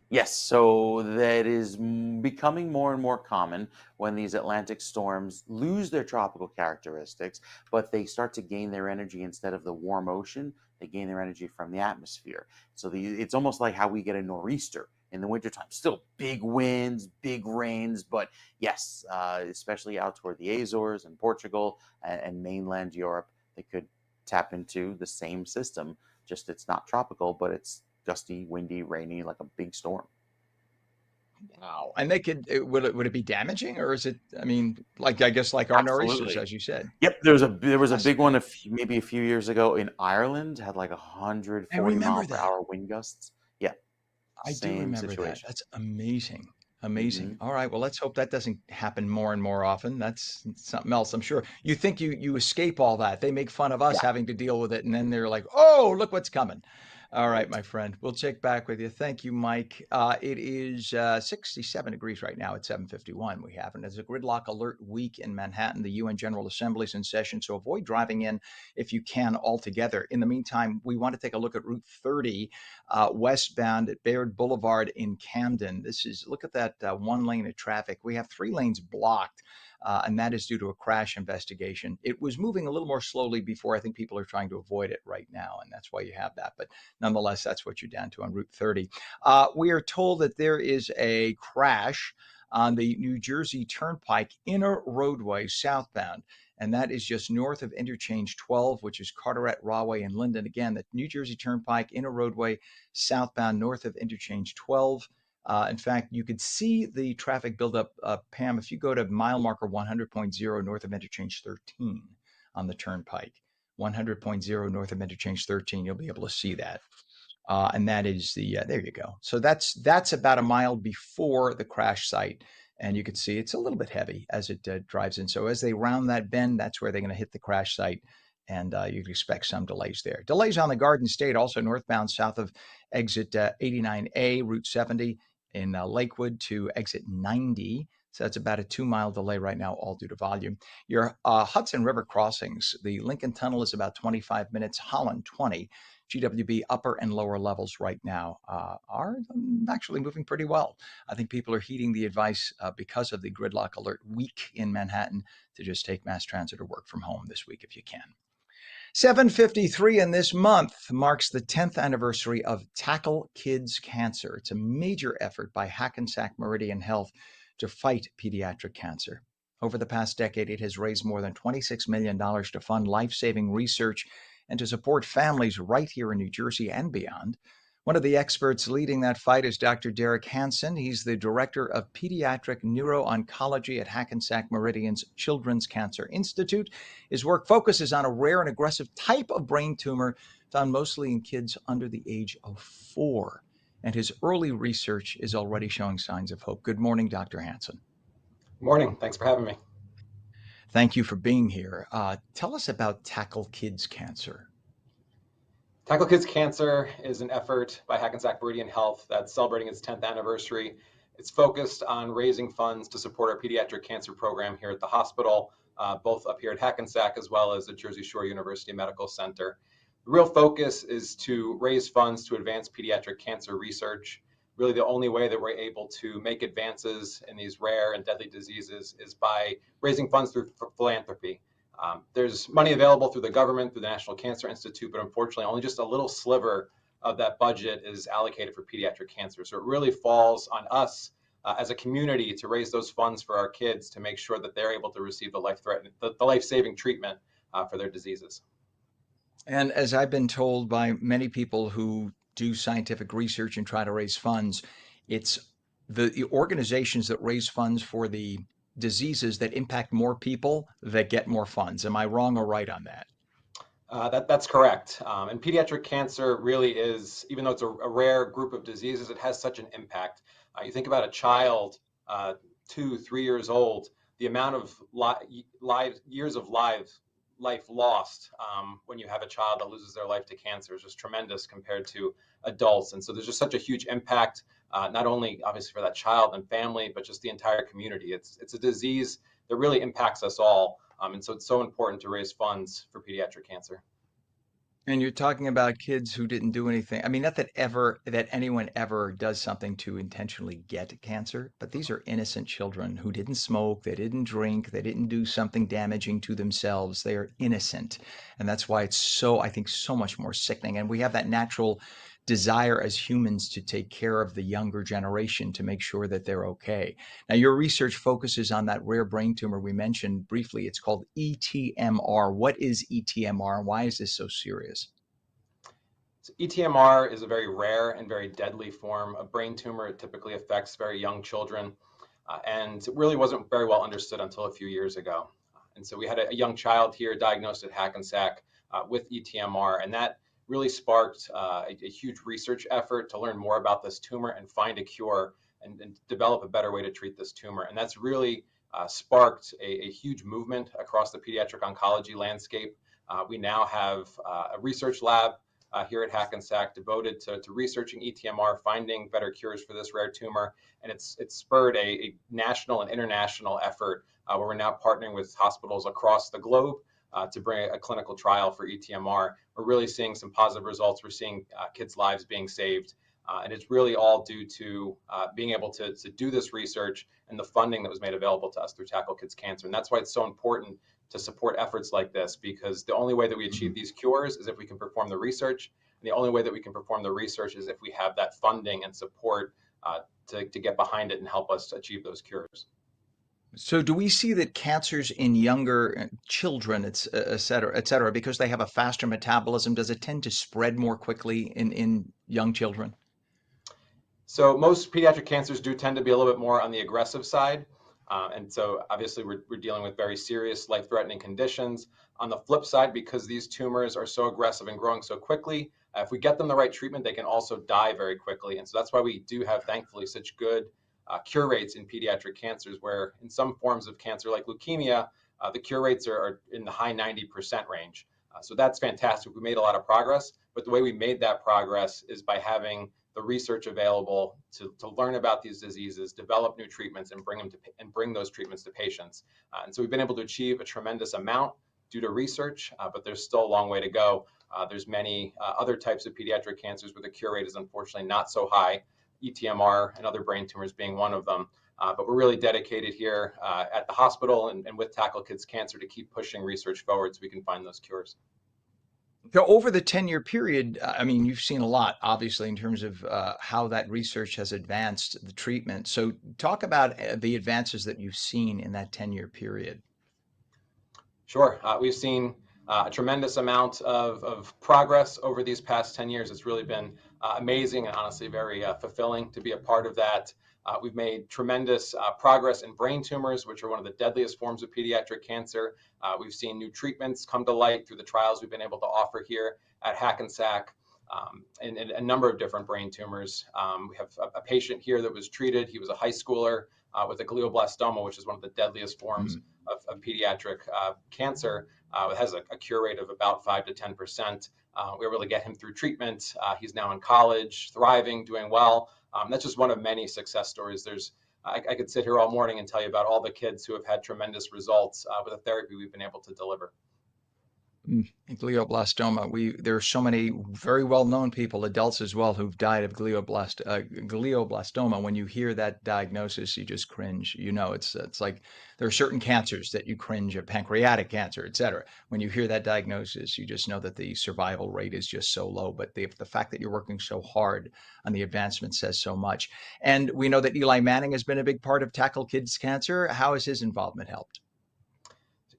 Yes, so that is becoming more and more common when these Atlantic storms lose their tropical characteristics, but they start to gain their energy instead of the warm ocean. They gain their energy from the atmosphere. So it's almost like how we get a nor'easter in the wintertime. Still big winds, big rains, but yes, especially out toward the Azores and Portugal and mainland Europe, they could tap into the same system, just it's not tropical, but it's gusty, windy, rainy, like a big storm. Wow. And they could, would it be damaging, or is it, I mean, like, I guess like our nor'easters, Absolutely. as you said. Yep, there was a big one maybe a few years ago in Ireland, had like 140 mile remember per that. hour wind gusts. Yeah, I do same remember that. situation. That's amazing. Amazing. hmm All right. Well, let's hope that doesn't happen more and more often. That's something else. I'm sure you think you escape all that. They make fun of us Yeah, having to deal with it, and then they're like, "Oh, look what's coming." All right, right. my friend. We'll check back with you. Thank you, Mike. It is 67 degrees right now at 7:51. We have, and it's a gridlock alert week in Manhattan. The UN General Assembly is in session, so avoid driving in if you can altogether. In the meantime, we want to take a look at Route 30 westbound at Baird Boulevard in Camden. Look at that one lane of traffic. We have 3 lanes blocked. And that is due to a crash investigation. It was moving a little more slowly before. I think people are trying to avoid it right now, and that's why you have that. But nonetheless, that's what you're down to on Route 30. We are told that there is a crash on the New Jersey Turnpike inner roadway southbound. And that is just north of Interchange 12, which is Carteret, Rahway, and Linden. Again, the New Jersey Turnpike inner roadway southbound north of Interchange 12. In fact, you could see the traffic buildup, Pam, if you go to mile marker 100.0 north of Interchange 13 on the Turnpike. 100.0 north of Interchange 13, you'll be able to see that. And that is there you go. So that's about a mile before the crash site. And you can see it's a little bit heavy as it drives in. So as they round that bend, that's where they're going to hit the crash site. And you can expect some delays there. Delays on the Garden State, also northbound south of exit 89A, Route 70 in Lakewood to exit 90. So that's about a 2-mile delay right now, all due to volume. Your Hudson River crossings, the Lincoln Tunnel is about 25 minutes, Holland 20. GWB upper and lower levels right now are actually moving pretty well. I think people are heeding the advice because of the gridlock alert week in Manhattan to just take mass transit or work from home this week if you can. 7:53, and this month marks the 10th anniversary of Tackle Kids Cancer. It's a major effort by Hackensack Meridian Health to fight pediatric cancer. Over the past decade, it has raised more than $26 million to fund life-saving research and to support families right here in New Jersey and beyond. One of the experts leading that fight is Dr. Derek Hansen. He's the director of pediatric neuro-oncology at Hackensack Meridian's Children's Cancer Institute. His work focuses on a rare and aggressive type of brain tumor found mostly in kids under the age of 4. And his early research is already showing signs of hope. Good morning, Dr. Hansen. Morning. Thanks for having me. Thank you for being here. Tell us about Tackle Kids Cancer. Tackle Kids Cancer is an effort by Hackensack Meridian Health that's celebrating its 10th anniversary. It's focused on raising funds to support our pediatric cancer program here at the hospital, both up here at Hackensack as well as at Jersey Shore University Medical Center. The real focus is to raise funds to advance pediatric cancer research. Really, the only way that we're able to make advances in these rare and deadly diseases is by raising funds through philanthropy. There's money available through the government, through the National Cancer Institute, but unfortunately only just a little sliver of that budget is allocated for pediatric cancer. So it really falls on us as a community to raise those funds for our kids to make sure that they're able to receive the life-saving treatment for their diseases. And as I've been told by many people who do scientific research and try to raise funds, it's the organizations that raise funds for the diseases that impact more people that get more funds. Am I wrong or right on that? That's correct. And pediatric cancer really is, even though it's a rare group of diseases, it has such an impact. You think about a child, 2, 3 years old, the amount of years of life lost when you have a child that loses their life to cancer is just tremendous compared to adults. And so there's just such a huge impact, not only obviously for that child and family, but just the entire community. It's a disease that really impacts us all. And so it's so important to raise funds for pediatric cancer. And you're talking about kids who didn't do anything. I mean, not that anyone ever does something to intentionally get cancer, but these are innocent children who didn't smoke, they didn't drink, they didn't do something damaging to themselves. They are innocent. And that's why it's so, I think, so much more sickening. And we have that natural desire as humans to take care of the younger generation to make sure that they're okay. Now, your research focuses on that rare brain tumor we mentioned briefly. It's called ETMR. What is ETMR and why is this so serious? So ETMR is a very rare and very deadly form of brain tumor. It typically affects very young children, and it really wasn't very well understood until a few years ago. And so we had a young child here diagnosed at Hackensack with ETMR, and that really sparked a huge research effort to learn more about this tumor and find a cure and develop a better way to treat this tumor. And that's really sparked a huge movement across the pediatric oncology landscape. We now have a research lab here at Hackensack devoted to researching ETMR, finding better cures for this rare tumor. And it's spurred a national and international effort where we're now partnering with hospitals across the globe to bring a clinical trial for ETMR. We're really seeing some positive results. We're seeing kids' lives being saved. And it's really all due to being able to do this research and the funding that was made available to us through Tackle Kids Cancer. And that's why it's so important to support efforts like this, because the only way that we achieve these cures is if we can perform the research. And the only way that we can perform the research is if we have that funding and support to get behind it and help us achieve those cures. So do we see that cancers in younger children, et cetera, because they have a faster metabolism, does it tend to spread more quickly in young children? So most pediatric cancers do tend to be a little bit more on the aggressive side. And so obviously we're dealing with very serious life-threatening conditions. On the flip side, because these tumors are so aggressive and growing so quickly, if we get them the right treatment, they can also die very quickly. And so that's why we do have, thankfully, such good cure rates in pediatric cancers, where in some forms of cancer like leukemia, the cure rates are in the high 90% range. So that's fantastic. We made a lot of progress, but the way we made that progress is by having the research available to learn about these diseases, develop new treatments, and bring those treatments to patients. And so we've been able to achieve a tremendous amount due to research, but there's still a long way to go. There's many other types of pediatric cancers where the cure rate is unfortunately not so high, ETMR and other brain tumors being one of them. But we're really dedicated here at the hospital and with Tackle Kids Cancer to keep pushing research forward so we can find those cures. So over the 10-year period, I mean, you've seen a lot, obviously, in terms of how that research has advanced the treatment. So talk about the advances that you've seen in that 10-year period. Sure. We've seen a tremendous amount of progress over these past 10 years. It's really been amazing and honestly very fulfilling to be a part of that. We've made tremendous progress in brain tumors, which are one of the deadliest forms of pediatric cancer. We've seen new treatments come to light through the trials we've been able to offer here at Hackensack in a number of different brain tumors. We have a patient here that was treated. He was a high schooler with a glioblastoma, which is one of the deadliest forms of pediatric cancer. It has a cure rate of about 5 to 10%. We were able to get him through treatment. He's now in college, thriving, doing well. That's just one of many success stories. I could sit here all morning and tell you about all the kids who have had tremendous results with the therapy we've been able to deliver. Glioblastoma. There are so many very well-known people, adults as well, who've died of glioblastoma. When you hear that diagnosis, you just cringe. It's like there are certain cancers that you cringe at, pancreatic cancer, etc. When you hear that diagnosis, you just know that the survival rate is just so low. But the fact that you're working so hard on the advancement says so much. And we know that Eli Manning has been a big part of Tackle Kids Cancer. How has his involvement helped?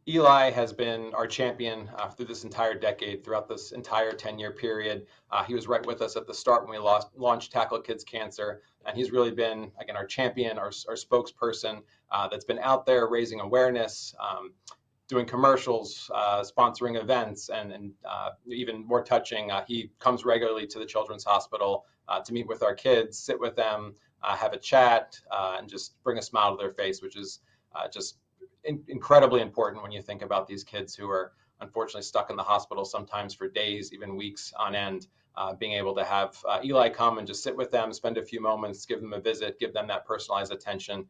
Eli has been our champion through this entire decade, throughout this entire 10-year period. He was right with us at the start when we launched Tackle Kids Cancer, and he's really been, again, our champion, our spokesperson that's been out there raising awareness, doing commercials, sponsoring events, and even more touching, he comes regularly to the Children's Hospital to meet with our kids, sit with them, have a chat, and just bring a smile to their face, which is just incredibly important when you think about these kids who are unfortunately stuck in the hospital sometimes for days, even weeks on end. Being able to have Eli come and just sit with them, spend a few moments, give them a visit, give them that personalized attention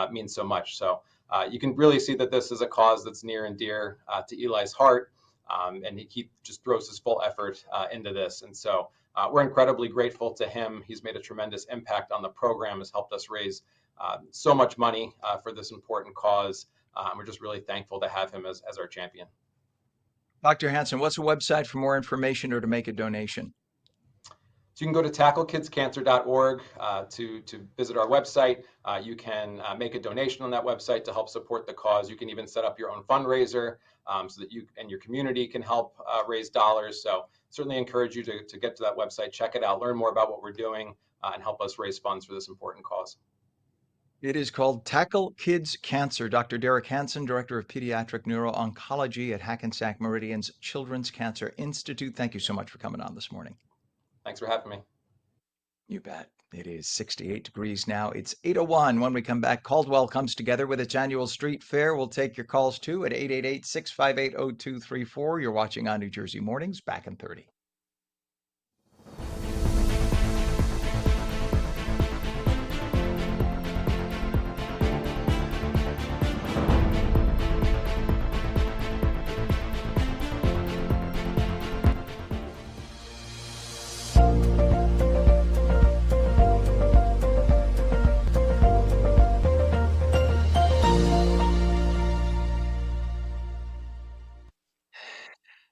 means so much. So you can really see that this is a cause that's near and dear to Eli's heart, and he just throws his full effort into this. And so we're incredibly grateful to him. He's made a tremendous impact on the program, has helped us raise so much money for this important cause. We're just really thankful to have him as our champion. Dr. Hansen, what's the website for more information or to make a donation? So you can go to tacklekidscancer.org to visit our website. You can make a donation on that website to help support the cause. You can even set up your own fundraiser so that you and your community can help raise dollars. So certainly encourage you to get to that website, check it out, learn more about what we're doing, and help us raise funds for this important cause. It is called Tackle Kids Cancer. Dr. Derek Hansen, Director of Pediatric Neuro-Oncology at Hackensack Meridian's Children's Cancer Institute. Thank you so much for coming on this morning. Thanks for having me. You bet. It is 68 degrees now. It's 8:01. When we come back, Caldwell comes together with its annual street fair. We'll take your calls too at 888-658-0234. You're watching ONNJ Mornings, back in 30.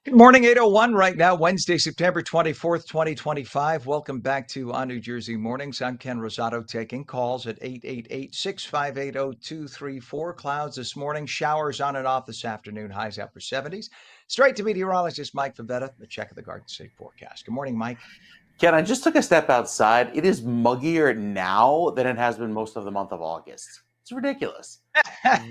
Good morning, 8:01 right now, Wednesday, September 24th, 2025. Welcome back to ONNJ Mornings. I'm Ken Rosato, taking calls at 888-658-0234. Clouds this morning, showers on and off this afternoon, highs upper 70s. Straight to meteorologist Mike Favetta, the check of the Garden State forecast. Good morning, Mike. Ken, I just took a step outside. It is muggier now than it has been most of the month of August. It's ridiculous.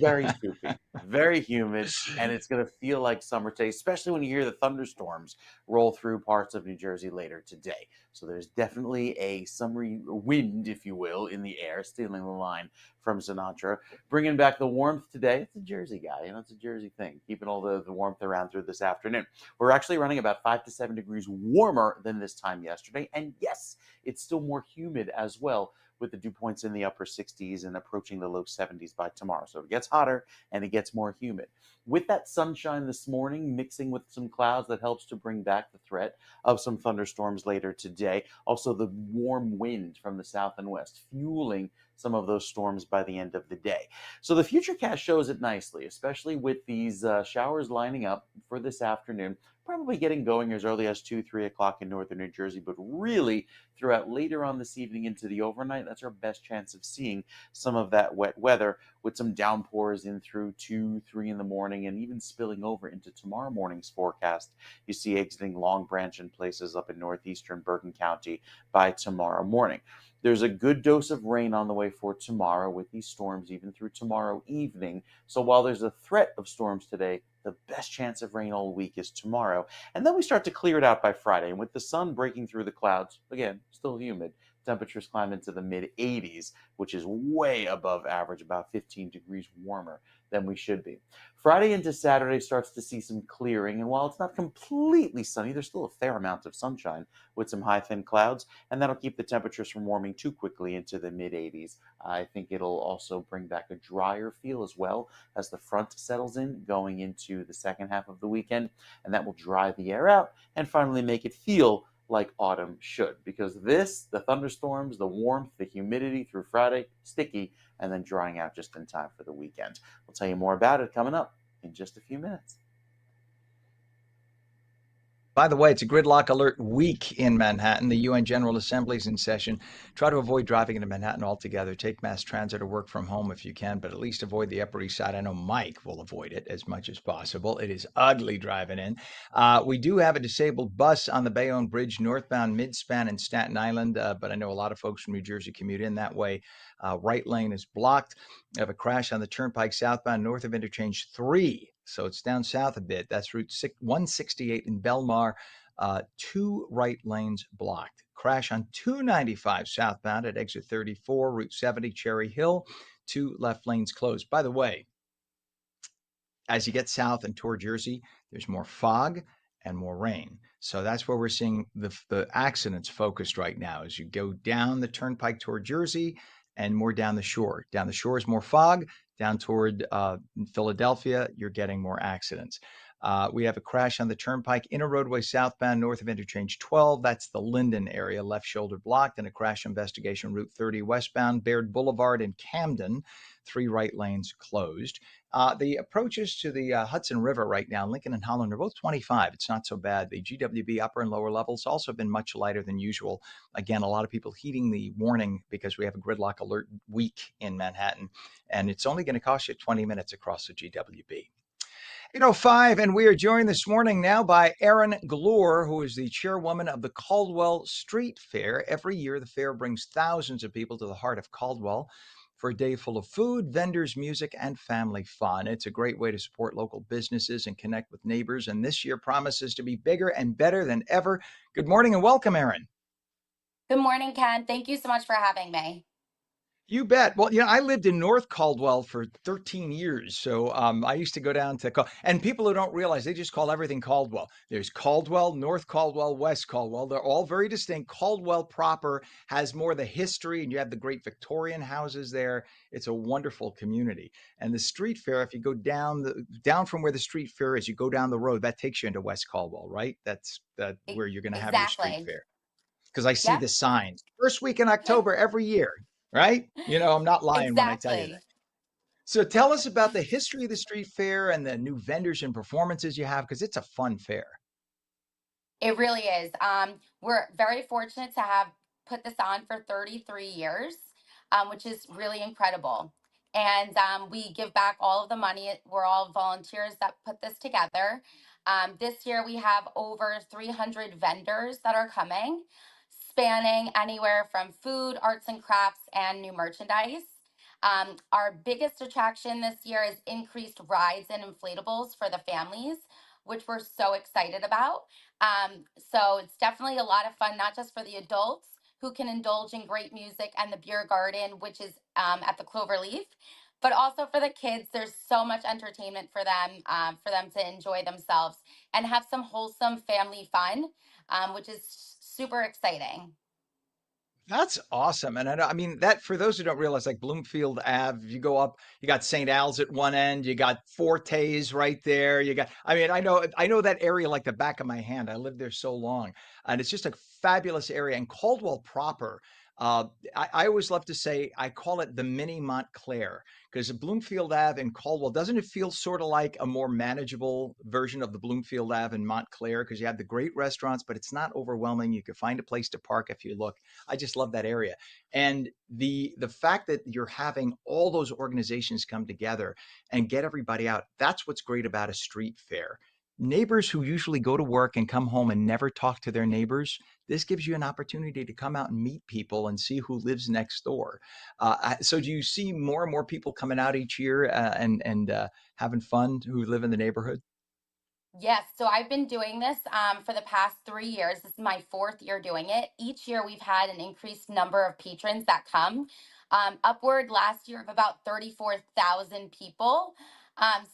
Very soupy, very humid, and it's going to feel like summer today, especially when you hear the thunderstorms roll through parts of New Jersey later today. So there's definitely a summery wind, if you will, in the air, stealing the line from Sinatra. Bringing back the warmth today. It's a Jersey guy, it's a Jersey thing, keeping all the warmth around through this afternoon. We're actually running about 5 to 7 degrees warmer than this time yesterday, and yes, it's still more humid as well, with the dew points in the upper 60s and approaching the low 70s by tomorrow. So it gets hotter and it gets more humid. With that sunshine this morning, mixing with some clouds, that helps to bring back the threat of some thunderstorms later today. Also, the warm wind from the south and west, fueling some of those storms by the end of the day. So the Futurecast shows it nicely, especially with these showers lining up for this afternoon. Probably getting going as early as 2-3 o'clock in northern New Jersey, but really throughout later on this evening into the overnight, that's our best chance of seeing some of that wet weather, with some downpours in through 2-3 in the morning and even spilling over into tomorrow morning's forecast. You see exiting Long Branch in places up in northeastern Bergen County by tomorrow morning. There's a good dose of rain on the way for tomorrow, with these storms even through tomorrow evening. So while there's a threat of storms today, the best chance of rain all week is tomorrow. And then we start to clear it out by Friday. And with the sun breaking through the clouds, again, still humid, temperatures climb into the mid-80s, which is way above average, about 15 degrees warmer than we should be. Friday into Saturday starts to see some clearing, and while it's not completely sunny, there's still a fair amount of sunshine with some high thin clouds, and that'll keep the temperatures from warming too quickly into the mid 80s. I think it'll also bring back a drier feel as well as the front settles in going into the second half of the weekend, and that will dry the air out and finally make it feel like autumn should, because the thunderstorms, the warmth, the humidity through Friday, sticky, and then drying out just in time for the weekend. We'll tell you more about it coming up in just a few minutes. By the way, it's a gridlock alert week in Manhattan. The UN General Assembly is in session. Try to avoid driving into Manhattan altogether. Take mass transit or work from home if you can, but at least avoid the Upper East Side. I know Mike will avoid it as much as possible. It is ugly driving in. We do have a disabled bus on the Bayonne Bridge, northbound midspan in Staten Island, but I know a lot of folks from New Jersey commute in that way. Right lane is blocked. We have a crash on the Turnpike southbound north of Interchange 3. So it's down south a bit. That's Route 168 in Belmar. 2 right lanes blocked. Crash on 295 southbound at exit 34, Route 70, Cherry Hill. 2 left lanes closed. By the way, as you get south and toward Jersey, there's more fog and more rain. So that's where we're seeing the accidents focused right now as you go down the Turnpike toward Jersey and more down the shore. Down the shore is more fog. Down toward Philadelphia, you're getting more accidents. We have a crash on the Turnpike, inner roadway southbound north of Interchange 12. That's the Linden area, left shoulder blocked, and a crash investigation, Route 30 westbound, Baird Boulevard in Camden, 3 right lanes closed. The approaches to the Hudson River right now, Lincoln and Holland, are both 25. It's not so bad. The GWB upper and lower levels also been much lighter than usual. Again, a lot of people heeding the warning because we have a gridlock alert week in Manhattan, and it's only going to cost you 20 minutes across the GWB. 8:05, and we are joined this morning now by Erin Glure, who is the chairwoman of the Caldwell Street Fair. Every year, the fair brings thousands of people to the heart of Caldwell for a day full of food, vendors, music, and family fun. It's a great way to support local businesses and connect with neighbors, and this year promises to be bigger and better than ever. Good morning and welcome, Erin. Good morning, Ken. Thank you so much for having me. You bet. Well, I lived in North Caldwell for 13 years. So I used to go down to, and people who don't realize, they just call everything Caldwell. There's Caldwell, North Caldwell, West Caldwell. They're all very distinct. Caldwell proper has more of the history, and you have the great Victorian houses there. It's a wonderful community. And the street fair, if you go down from where the street fair is, you go down the road, that takes you into West Caldwell, right? That's where you're going to have your street Exactly. fair. Because I see Yep. the signs. First week in October every year. Right? I'm not lying when I tell you that. Exactly. So tell us about the history of the street fair and the new vendors and performances you have, because it's a fun fair. It really is. We're very fortunate to have put this on for 33 years, which is really incredible. And we give back all of the money. We're all volunteers that put this together. This year we have over 300 vendors that are coming, spanning anywhere from food, arts and crafts, and new merchandise. Our biggest attraction this year is increased rides and inflatables for the families, which we're so excited about. So it's definitely a lot of fun, not just for the adults who can indulge in great music and the beer garden, which is at the Cloverleaf, but also for the kids. There's so much entertainment for them to enjoy themselves and have some wholesome family fun, which is super exciting. That's awesome. And I mean, that for those who don't realize, like Bloomfield Ave, you go up, you got St. Al's at one end, you got Forte's right there. I know that area like the back of my hand. I lived there so long, and it's just a fabulous area. And Caldwell proper, I always love to say, I call it the mini Montclair, because Bloomfield Ave and Caldwell, doesn't it feel sort of like a more manageable version of the Bloomfield Ave and Montclair? Because you have the great restaurants, but it's not overwhelming. You can find a place to park if you look. I just love that area. And the fact that you're having all those organizations come together and get everybody out, that's what's great about a street fair. Neighbors who usually go to work and come home and never talk to their neighbors, this gives you an opportunity to come out and meet people and see who lives next door. So do you see more and more people coming out each year and having fun who live in the neighborhood? Yes, so I've been doing this for the past 3 years. This is my 4th year doing it. Each year we've had an increased number of patrons that come, upward last year of about 34,000 people.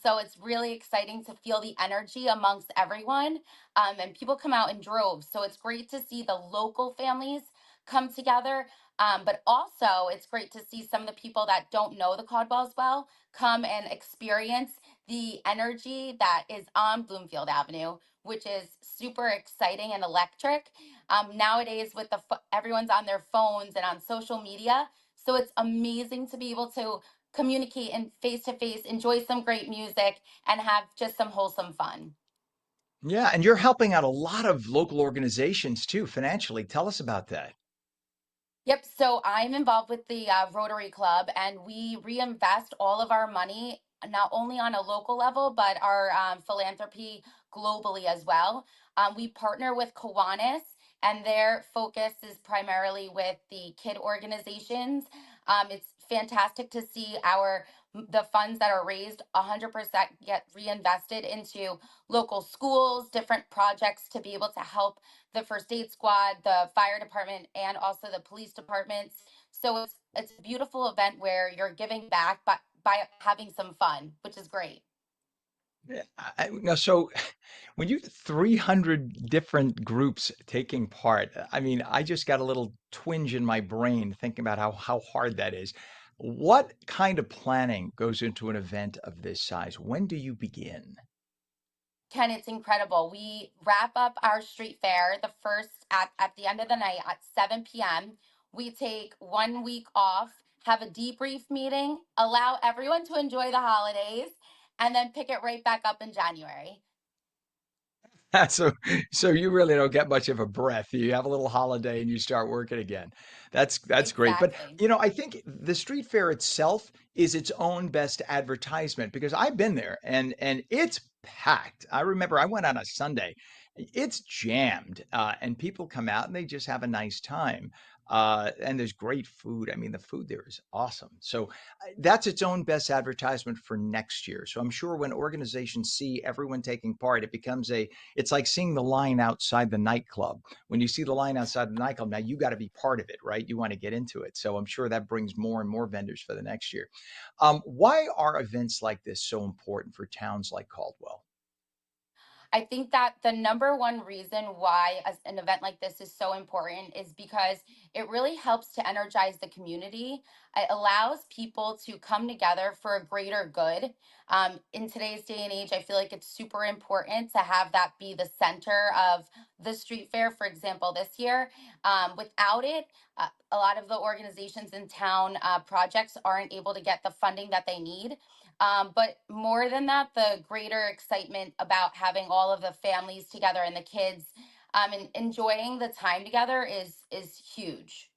So it's really exciting to feel the energy amongst everyone. And people come out in droves. So it's great to see the local families come together. But also, it's great to see some of the people that don't know the Caldwells well come and experience the energy that is on Bloomfield Avenue, which is super exciting and electric. Nowadays, with everyone's on their phones and on social media, so it's amazing to be able to communicate and face to face, enjoy some great music, and have just some wholesome fun. Yeah, and you're helping out a lot of local organizations too financially. Tell us about that. Yep. So I'm involved with the Rotary Club, and we reinvest all of our money not only on a local level, but our philanthropy globally as well. We partner with Kiwanis, and their focus is primarily with the kid organizations. It's fantastic to see the funds that are raised 100% get reinvested into local schools, different projects to be able to help the first aid squad, the fire department, and also the police departments. So it's a beautiful event where you're giving back by having some fun, which is great. Yeah, now, so when you 300 different groups taking part, I mean, I just got a little twinge in my brain thinking about how hard that is. What kind of planning goes into an event of this size? When do you begin? Ken, it's incredible. We wrap up our street fair the first at the end of the night at 7 p.m. We take 1 week off, have a debrief meeting, allow everyone to enjoy the holidays, and then pick it right back up in January. So, so you really don't get much of a breath. You have a little holiday and you start working again. That's great. But Exactly. I think the street fair itself is its own best advertisement because I've been there and it's packed. I remember I went on a Sunday. It's jammed, and people come out and they just have a nice time. And there's great food. I mean, the food there is awesome. So that's its own best advertisement for next year. So I'm sure when organizations see everyone taking part, it's like seeing the line outside the nightclub. When you see the line outside the nightclub, now you got to be part of it, right? You want to get into it. So I'm sure that brings more and more vendors for the next year. Why are events like this so important for towns like Caldwell? I think that the number one reason why an event like this is so important is because it really helps to energize the community. It allows people to come together for a greater good. In today's day and age, I feel like it's super important to have that be the center of the street fair. For example, this year, without it, a lot of the organizations in town projects aren't able to get the funding that they need. But more than that, the greater excitement about having all of the families together and the kids and enjoying the time together is huge.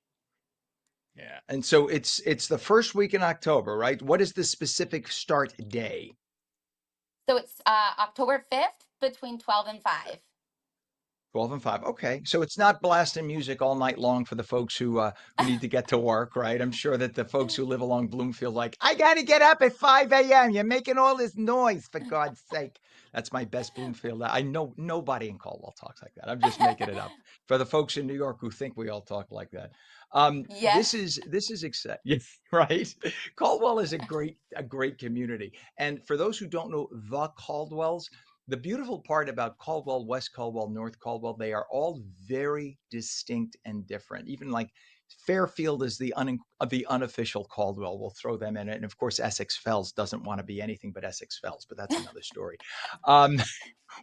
Yeah. And so it's the first week in October, right? What is the specific start day? So it's October 5th between 12 and 5. 12 and 5. Okay. So it's not blasting music all night long for the folks who need to get to work, right? I'm sure that the folks who live along Bloomfield like, I gotta get up at 5 a.m. You're making all this noise, for God's sake. That's my best Bloomfield. I know nobody in Caldwell talks like that. I'm just making it up for the folks in New York who think we all talk like that. Yes. This is exciting, right? Caldwell is a great community. And for those who don't know the Caldwells, the beautiful part about Caldwell, West Caldwell, North Caldwell, they are all very distinct and different. Even like Fairfield is the unofficial Caldwell. We'll throw them in it. And of course, Essex Fells doesn't want to be anything but Essex Fells, but that's another story. Um,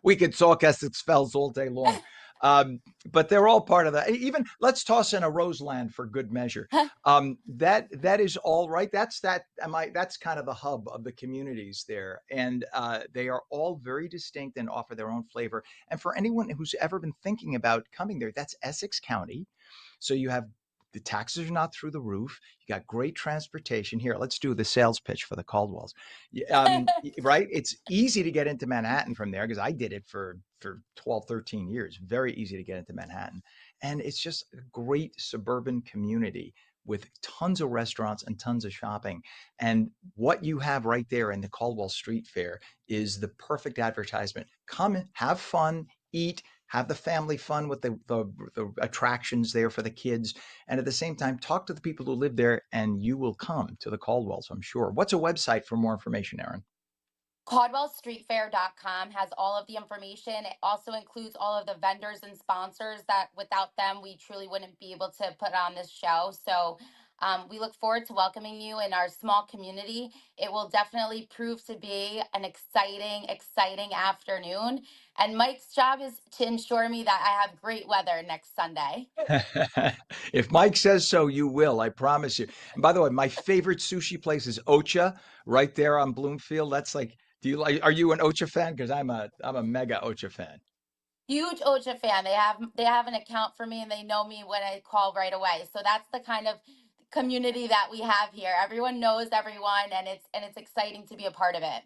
we could talk Essex Fells all day long. But they're all part of that. Even let's toss in a Roseland for good measure. That is all right. That's kind of the hub of the communities there, and they are all very distinct and offer their own flavor. And for anyone who's ever been thinking about coming there, that's Essex County. So you have the taxes are not through the roof. You got great transportation. Here, let's do the sales pitch for the Caldwells. Right? It's easy to get into Manhattan from there because I did it for 12, 13 years. Very easy to get into Manhattan. And it's just a great suburban community with tons of restaurants and tons of shopping. And what you have right there in the Caldwell Street Fair is the perfect advertisement. Come, have fun, eat, have the family fun with the attractions there for the kids, and at the same time talk to the people who live there, and you will come to the Caldwells, I'm sure. What's a website for more information, Aaron? CaldwellStreetFair.com has all of the information. It also includes all of the vendors and sponsors that without them, we truly wouldn't be able to put on this show. So we look forward to welcoming you in our small community. It will definitely prove to be an exciting afternoon. And Mike's job is to ensure me that I have great weather next Sunday. If Mike says so, you will, I promise you. And by the way, my favorite sushi place is Ocha, right there on Bloomfield. That's like, are you an Ocha fan? Because I'm a mega Ocha fan. Huge OJA fan. They have an account for me and they know me when I call right away. So that's the kind of community that we have here. Everyone knows everyone, and it's exciting to be a part of it.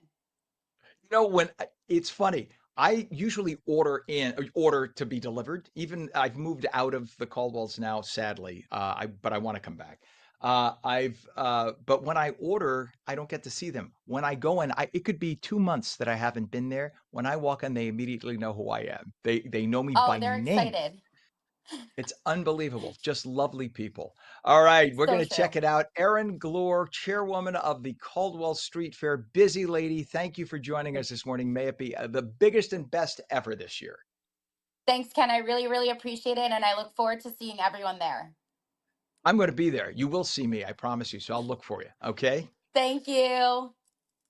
It's funny, I usually order to be delivered. Even I've moved out of the Caldwells now, sadly. But I want to come back. But when I order, I don't get to see them. When I go in, it could be 2 months that I haven't been there. When I walk in, they immediately know who I am. They know me Oh, by they're name. excited. It's unbelievable. Just lovely people. All right, we're going So to check true. it out. Erin Glore, chairwoman of the Caldwell Street Fair. Busy lady. Thank you for joining us this morning. May it be the biggest and best ever this year. Thanks, Ken. I really appreciate it, and I look forward to seeing everyone there. I'm going to be there. You will see me, I promise you. So I'll look for you. Okay? Thank you.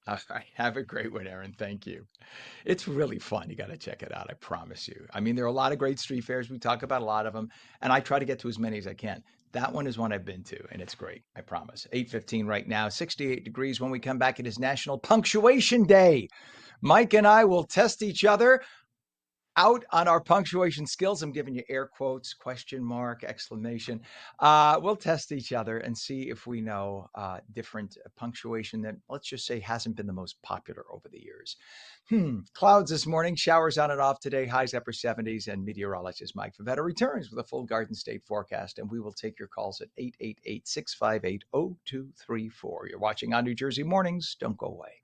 All right. Have a great one, Erin. Thank you. It's really fun. You got to check it out. I promise you. I mean, there are a lot of great street fairs. We talk about a lot of them, and I try to get to as many as I can. That one is one I've been to, and it's great. I promise. 8:15 right now, 68 degrees. When we come back, it is National Punctuation Day. Mike and I will test each other out on our punctuation skills. I'm giving you air quotes, question mark, exclamation. We'll test each other and see if we know different punctuation that, let's just say, hasn't been the most popular over the years. Clouds this morning, showers on and off today, highs upper 70s, and meteorologist Mike Favetta returns with a full Garden State forecast, and we will take your calls at 888-658-0234. You're watching ONNJ Jersey Mornings. Don't go away.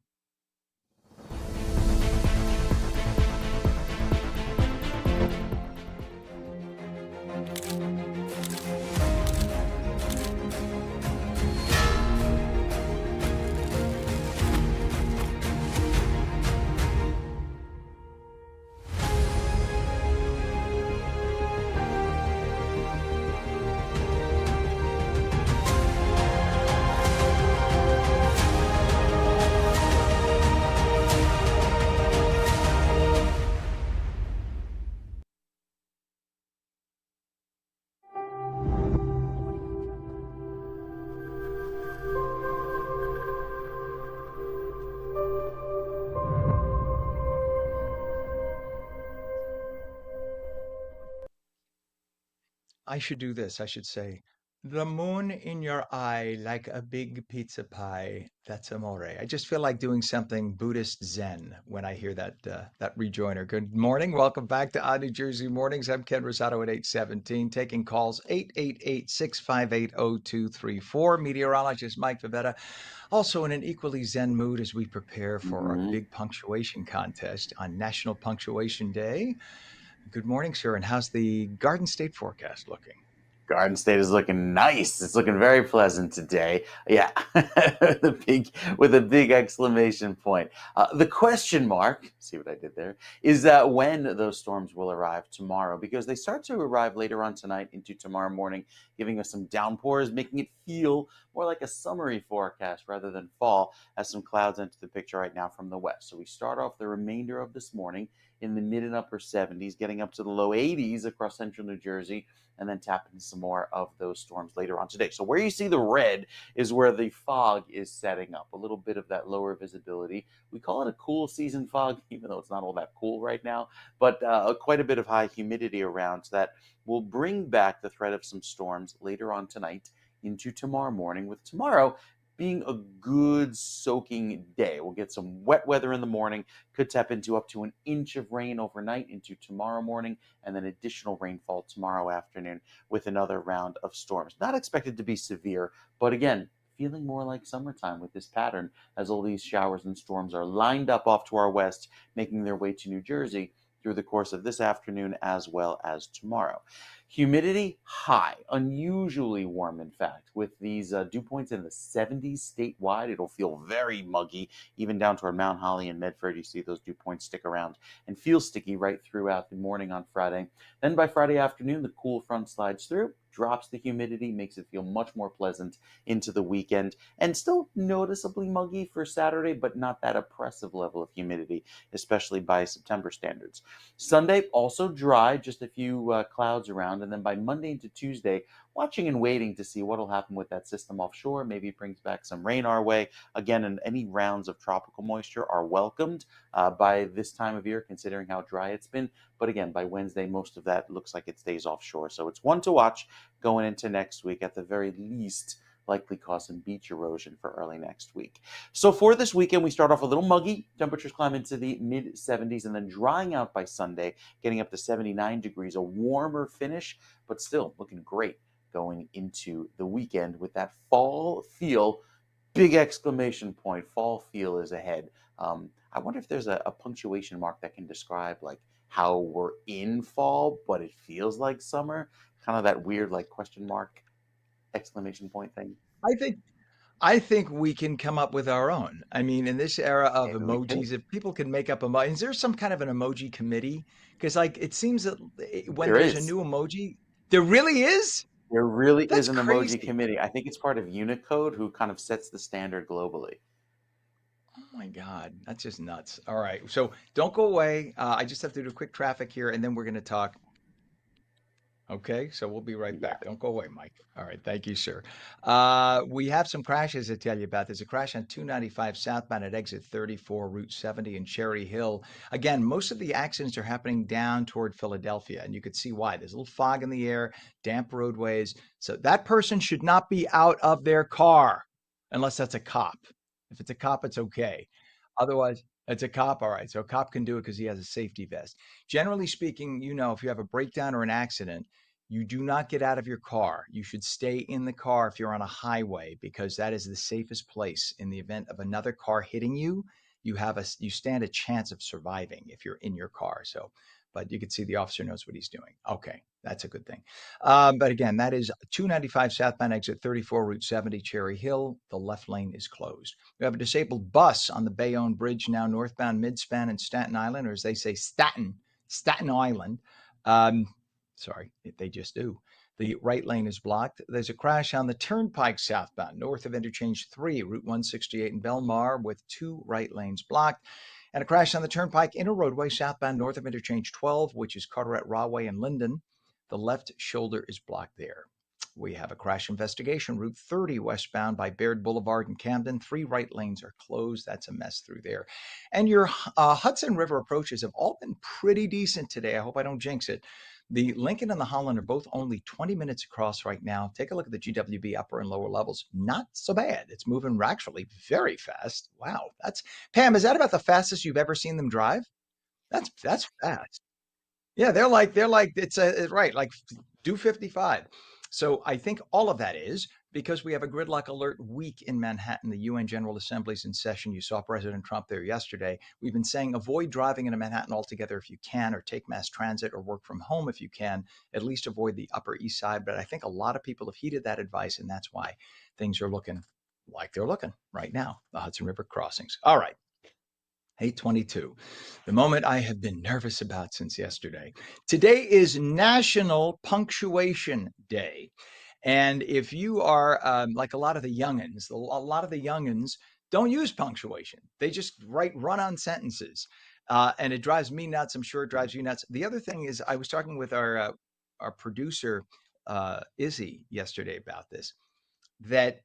I should do this. I should say, the moon in your eye like a big pizza pie. That's amore. I just feel like doing something Buddhist Zen when I hear that rejoinder. Good morning. Welcome back to ONNJ Jersey Mornings. I'm Ken Rosato at 8:17, taking calls 888-658-0234. Meteorologist Mike Favetta, also in an equally Zen mood as we prepare for our big punctuation contest on National Punctuation Day. Good morning, sir. And how's the Garden State forecast looking? Garden State is looking nice. It's looking very pleasant today. Yeah, with a big exclamation point. The question mark, see what I did there, is that when those storms will arrive tomorrow, because they start to arrive later on tonight into tomorrow morning, giving us some downpours, making it feel more like a summery forecast rather than fall, as some clouds enter the picture right now from the west. So we start off the remainder of this morning in the mid and upper 70s, getting up to the low 80s across central New Jersey, and then tap into some more of those storms later on today. So where you see the red is where the fog is setting up, a little bit of that lower visibility. We call it a cool season fog, even though it's not all that cool right now, but quite a bit of high humidity around that will bring back the threat of some storms later on tonight into tomorrow morning, with tomorrow being a good soaking day. We'll get some wet weather in the morning, could tap into up to an inch of rain overnight into tomorrow morning, and then additional rainfall tomorrow afternoon with another round of storms. Not expected to be severe, but again, feeling more like summertime with this pattern as all these showers and storms are lined up off to our west, making their way to New Jersey through the course of this afternoon as well as tomorrow. Humidity high, unusually warm, in fact, with these dew points in the 70s statewide. It'll feel very muggy, even down toward Mount Holly and Medford. You see those dew points stick around and feel sticky right throughout the morning on Friday. Then by Friday afternoon, the cool front slides through, drops the humidity, makes it feel much more pleasant into the weekend, and still noticeably muggy for Saturday, but not that oppressive level of humidity, especially by September standards. Sunday, also dry, just a few clouds around, and then by Monday into Tuesday, watching and waiting to see what will happen with that system offshore. Maybe it brings back some rain our way. Again, and any rounds of tropical moisture are welcomed by this time of year, considering how dry it's been. But again, by Wednesday, most of that looks like it stays offshore. So it's one to watch going into next week. At the very least, likely cause some beach erosion for early next week. So for this weekend, we start off a little muggy. Temperatures climb into the mid-70s and then drying out by Sunday, getting up to 79 degrees, a warmer finish, but still looking great going into the weekend with that fall feel. Big exclamation point, fall feel is ahead. I wonder if there's a punctuation mark that can describe like how we're in fall, but it feels like summer. Kind of that weird like question mark exclamation point thing. I think we can come up with our own. I mean, in this era of Maybe we could. emojis, if people can make up emojis, is there some kind of an emoji committee? Because like it seems that when There there's a is. new emoji, there really is. There really That's is an emoji crazy. committee. I think it's part of Unicode, who kind of sets the standard globally. Oh my God, that's just nuts. All right, so don't go away. I just have to do a quick traffic here, and then we're going to talk. Okay, so we'll be right You got back. it. Don't go away, Mike. All right, thank you, sir. We have some crashes to tell you about. There's a crash on 295 southbound at exit 34, Route 70 in Cherry Hill. Again, most of the accidents are happening down toward Philadelphia, and you could see why. There's a little fog in the air, damp roadways. So that person should not be out of their car unless that's a cop. If it's a cop, it's okay. Otherwise, it's a cop. All right, so a cop can do it because he has a safety vest. Generally speaking, if you have a breakdown or an accident, you do not get out of your car. You should stay in the car if you're on a highway because that is the safest place. In the event of another car hitting you, you stand a chance of surviving if you're in your car. So, but you can see the officer knows what he's doing. Okay, that's a good thing. But again, that is 295 southbound exit 34, Route 70, Cherry Hill. The left lane is closed. We have a disabled bus on the Bayonne Bridge now, northbound Midspan in Staten Island, or as they say, Staten Island. Sorry, they just do. The right lane is blocked. There's a crash on the Turnpike southbound, north of Interchange 3, Route 168 in Belmar, with 2 right lanes blocked. And a crash on the Turnpike inner roadway southbound, north of Interchange 12, which is Carteret Rahway and Linden. The left shoulder is blocked there. We have a crash investigation, Route 30 westbound by Baird Boulevard in Camden. 3 right lanes are closed. That's a mess through there. And your Hudson River approaches have all been pretty decent today. I hope I don't jinx it. The Lincoln and the Holland are both only 20 minutes across right now. Take a look at the GWB upper and lower levels. Not so bad. It's moving actually very fast. Wow. Pam, is that about the fastest you've ever seen them drive? That's fast. Yeah, they're like it's right, like do 55. So I think all of that is because we have a gridlock alert week in Manhattan. The UN General Assembly's in session. You saw President Trump there yesterday. We've been saying avoid driving into Manhattan altogether if you can, or take mass transit or work from home if you can. At least avoid the Upper East Side. But I think a lot of people have heeded that advice, and that's why things are looking like they're looking right now, the Hudson River crossings. All right. 8:22, the moment I have been nervous about since yesterday. Today is National Punctuation Day. And if you are like a lot of the youngins don't use punctuation. They just write run-on sentences. And it drives me nuts. I'm sure it drives you nuts. The other thing is I was talking with our producer, Izzy, yesterday about this, that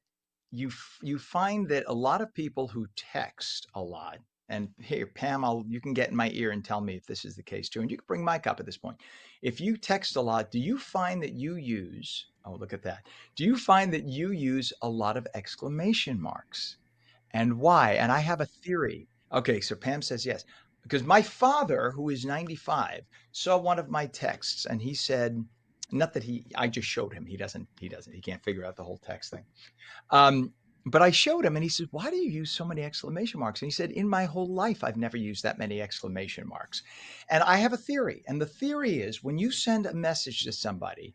you find that a lot of people who text a lot, and here, Pam, you can get in my ear and tell me if this is the case too, and you can bring Mike up at this point. If you text a lot, do you find that you use, oh, look at that. Do you find that you use a lot of exclamation marks? And why? And I have a theory. Okay, so Pam says yes. Because my father, who is 95, saw one of my texts and he said, not that I just showed him. He can't figure out the whole text thing. But I showed him and he said, why do you use so many exclamation marks? And he said, in my whole life, I've never used that many exclamation marks. And I have a theory. And the theory is when you send a message to somebody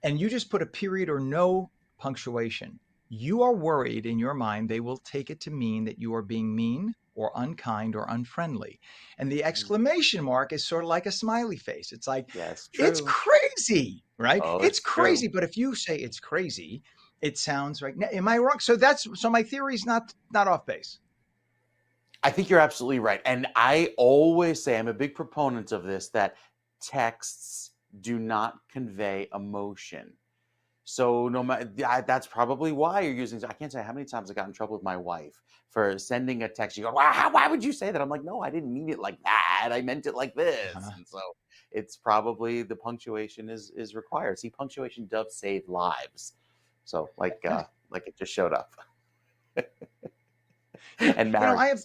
and you just put a period or no punctuation, you are worried in your mind they will take it to mean that you are being mean or unkind or unfriendly. And the exclamation mark is sort of like a smiley face. It's like, Yes, it's true. crazy, right? Oh, It's it's crazy. true. But if you say it's crazy, it sounds right. Am I wrong? So my theory is not off base. I think you're absolutely right. And I always say, I'm a big proponent of this, that texts do not convey emotion. So no matter, that's probably why you're using. I can't say how many times I got in trouble with my wife for sending a text. You go, wow, why would you say that? I'm like, no, I didn't mean it like that. I meant it like this. Uh-huh. And so it's probably the punctuation is required. See, punctuation does save lives. So like it just showed up. And marriage. I have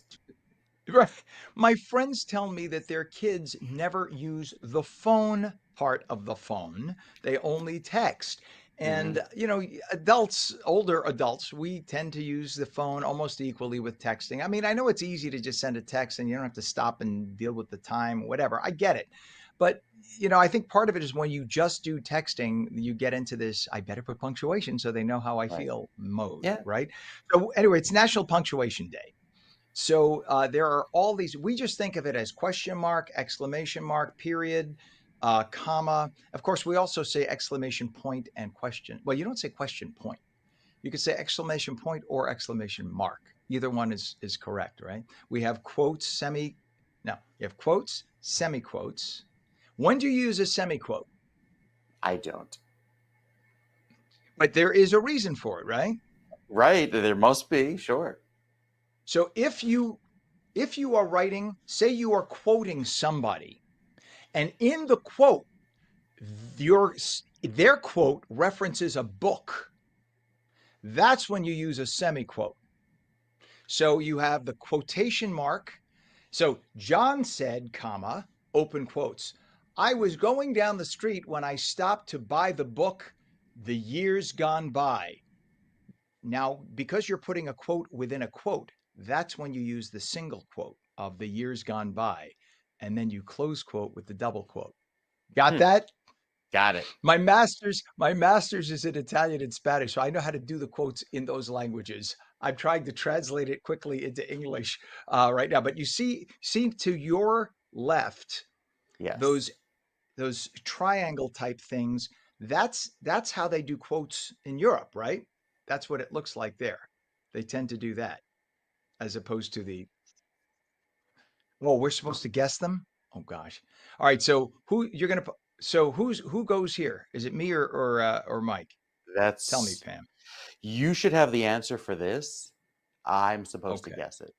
right. My friends tell me that their kids never use the phone part of the phone. They only text. And, adults, older adults, we tend to use the phone almost equally with texting. I mean, I know it's easy to just send a text and you don't have to stop and deal with the time, whatever. I get it. But, I think part of it is when you just do texting, you get into this, I better put punctuation so they know how I Right. feel mode, Yeah. right? So, anyway, it's National Punctuation Day. So there are all these, we just think of it as question mark, exclamation mark, period, comma. Of course, we also say exclamation point and question. Well, you don't say question point. You could say exclamation point or exclamation mark. Either one is correct, right? We have quotes, you have quotes, semi-quotes. When do you use a semi-quote? I don't. But there is a reason for it, right? Right. There must be, sure. So if you are writing, say you are quoting somebody, and in the quote, their quote references a book, that's when you use a semi-quote. So you have the quotation mark. So John said, comma, open quotes, I was going down the street when I stopped to buy the book, The Years Gone By. Now, because you're putting a quote within a quote, that's when you use the single quote of The Years Gone By. And then you close quote with the double quote. Got that? Got it. My master's is in Italian and Spanish, so I know how to do the quotes in those languages. I'm trying to translate it quickly into English right now. But you see to your left, Yes. those triangle type things. That's how they do quotes in Europe, right? That's what it looks like there. They tend to do that as opposed to the. Oh, we're supposed to guess them. Oh gosh. All right. So who goes here? Is it me or Mike? Tell me, That's Pam. You should have the answer for this. I'm supposed to Okay. guess it.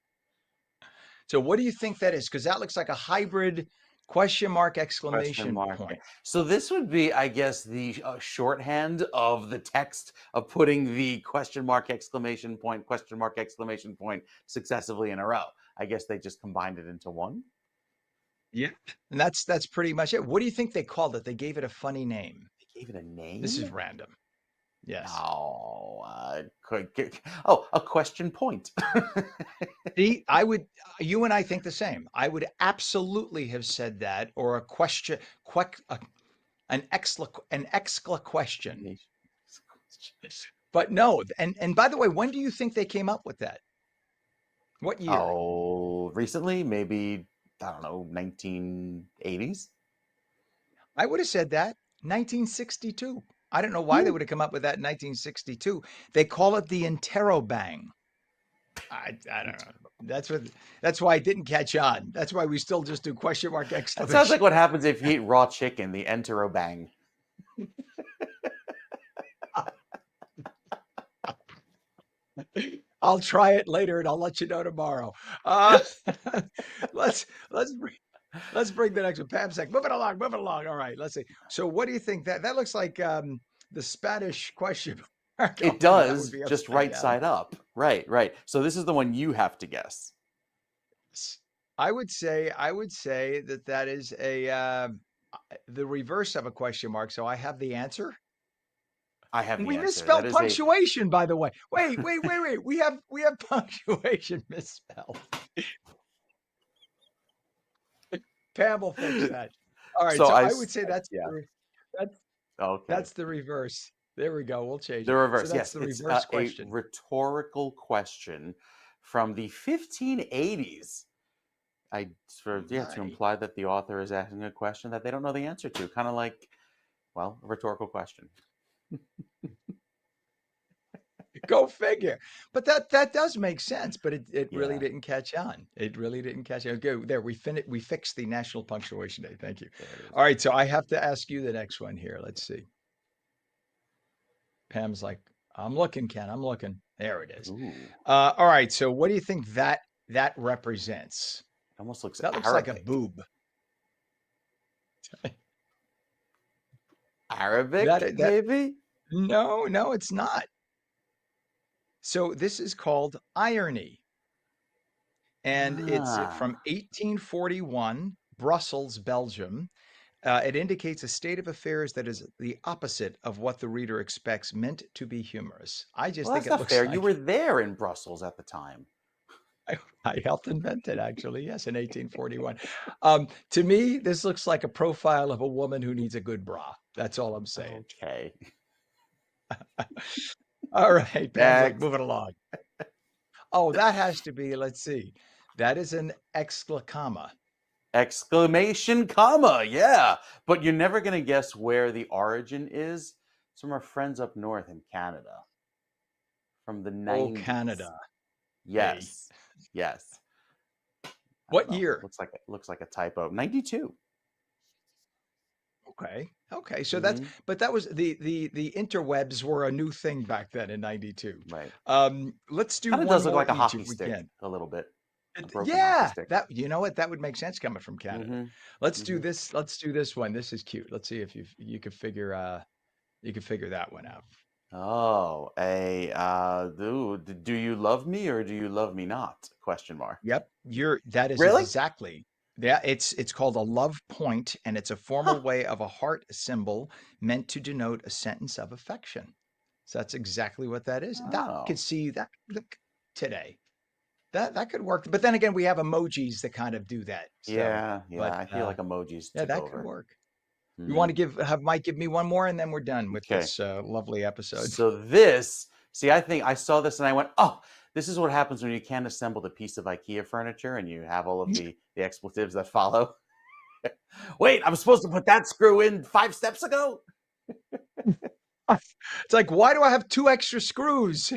So what do you think that is? Because that looks like a hybrid question mark Question exclamation mark. point. So this would be, I guess, the shorthand of the text of putting the question mark exclamation point successively in a row. I guess they just combined it into one. Yeah. And that's pretty much it. What do you think they called it? They gave it a funny name. They gave it a name. This is random. Yes. Oh, a question point. See, you and I think the same. I would absolutely have said that, or a question, an excla question. But no, and by the way, when do you think they came up with that? What year? Oh, recently, maybe, I don't know, 1980s. I would have said that 1962. I don't know why they would have come up with that in 1962. They call it the interrobang. I don't know. That's why it didn't catch on. That's why we still just do question mark That exclamation. sounds like what happens if you eat raw chicken, the enterobang. I'll try it later and I'll let you know tomorrow. Let's bring the next one. Pam sec. Moving along. All right. Let's see. So what do you think that looks like? The Spanish question mark. It does, just right side up. Right. So this is the one you have to guess. I would say that is the reverse of a question mark. So I have the answer. I have the We answer. That misspelled is a punctuation, by the way. Wait. We have punctuation misspelled. Pam will fix that. All right. so So I I would say yeah. that's Okay. the reverse. There we go. We'll change The it. So reverse. that's Yes, the it's reverse a question. rhetorical question from the 1580s. To My. imply that the author is asking a question that they don't know the answer to, kind of like, well, a rhetorical question. Go figure. But that does make sense, but it really Yeah. didn't catch on. It really didn't catch on. Go there. We fixed the National Punctuation Day. Thank you. There it is. All right, so I have to ask you the next one here. Let's see. Pam's like, I'm looking, Ken. I'm looking. There it is. Ooh, All right, so what do you think that represents? it almost looks That looks like a Arabic. boob. Arabic, That maybe? no, it's not. So this is called irony. And it's from Ah. 1841, Brussels, Belgium. It indicates a state of affairs that is the opposite of what the reader expects, meant to be humorous. I just Well, think that's it not looks fair. You like were there in Brussels at the time. I helped invent it, actually. Yes, in 1841. To me, this looks like a profile of a woman who needs a good bra. That's all I'm saying. Okay. All right, Pam's like, Next. moving along. Oh, that has to be, let's see. That is an exclamama. Exclamation comma. Yeah. But you're never going to guess where the origin is. It's from our friends up north in Canada from the Oh, 90s. Canada. Hey. Yes. What year? Looks like a typo. 92. Okay. So that's, but that was the interwebs were a new thing back then in 92. Right. Let's do Kind of one does look more like a each hockey if we stick can. a little bit. A broken hockey Yeah, stick. that, you know what, that would make sense coming from Canada. Let's do this. Let's do this one. This is cute. Let's see if you could figure that one out. Oh, do you love me or do you love me not? Question mark. Yep, that is Really? exactly. Yeah, it's called a love point, and it's a formal way of a heart symbol meant to denote a sentence of affection. So that's exactly what that is. That Oh. could see that look today. That could work. But then again, we have emojis that kind of do that. So, Yeah. but I feel like emojis yeah, took that over. could work. You want to have Mike give me one more, and then we're done with Okay. this lovely episode. So I think I saw this and I went, oh, this is what happens when you can't assemble the piece of IKEA furniture and you have all of the expletives that follow. Wait, I'm supposed to put that screw in 5 steps ago? It's like, why do I have 2 extra screws?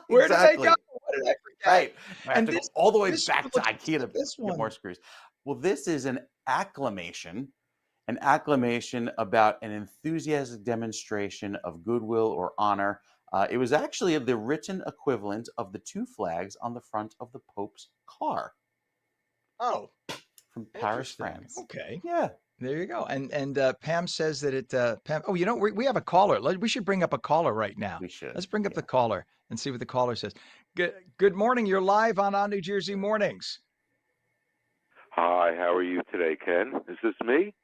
Where did they go? What did I forget? Right. I have to go all the way back to IKEA to this get one. more screws. Well, this is an acclamation about an enthusiastic demonstration of goodwill or honor. It was actually the written equivalent of the 2 flags on the front of the Pope's car. Oh, from Paris, France. Okay. Yeah. There you go. And Pam says that Pam. Oh, we have a caller. We should bring up a caller right now. We should. Let's bring up the caller and see what the caller says. Good morning. You're live on ONNJ Mornings. Hi, how are you today, Ken? Is this me?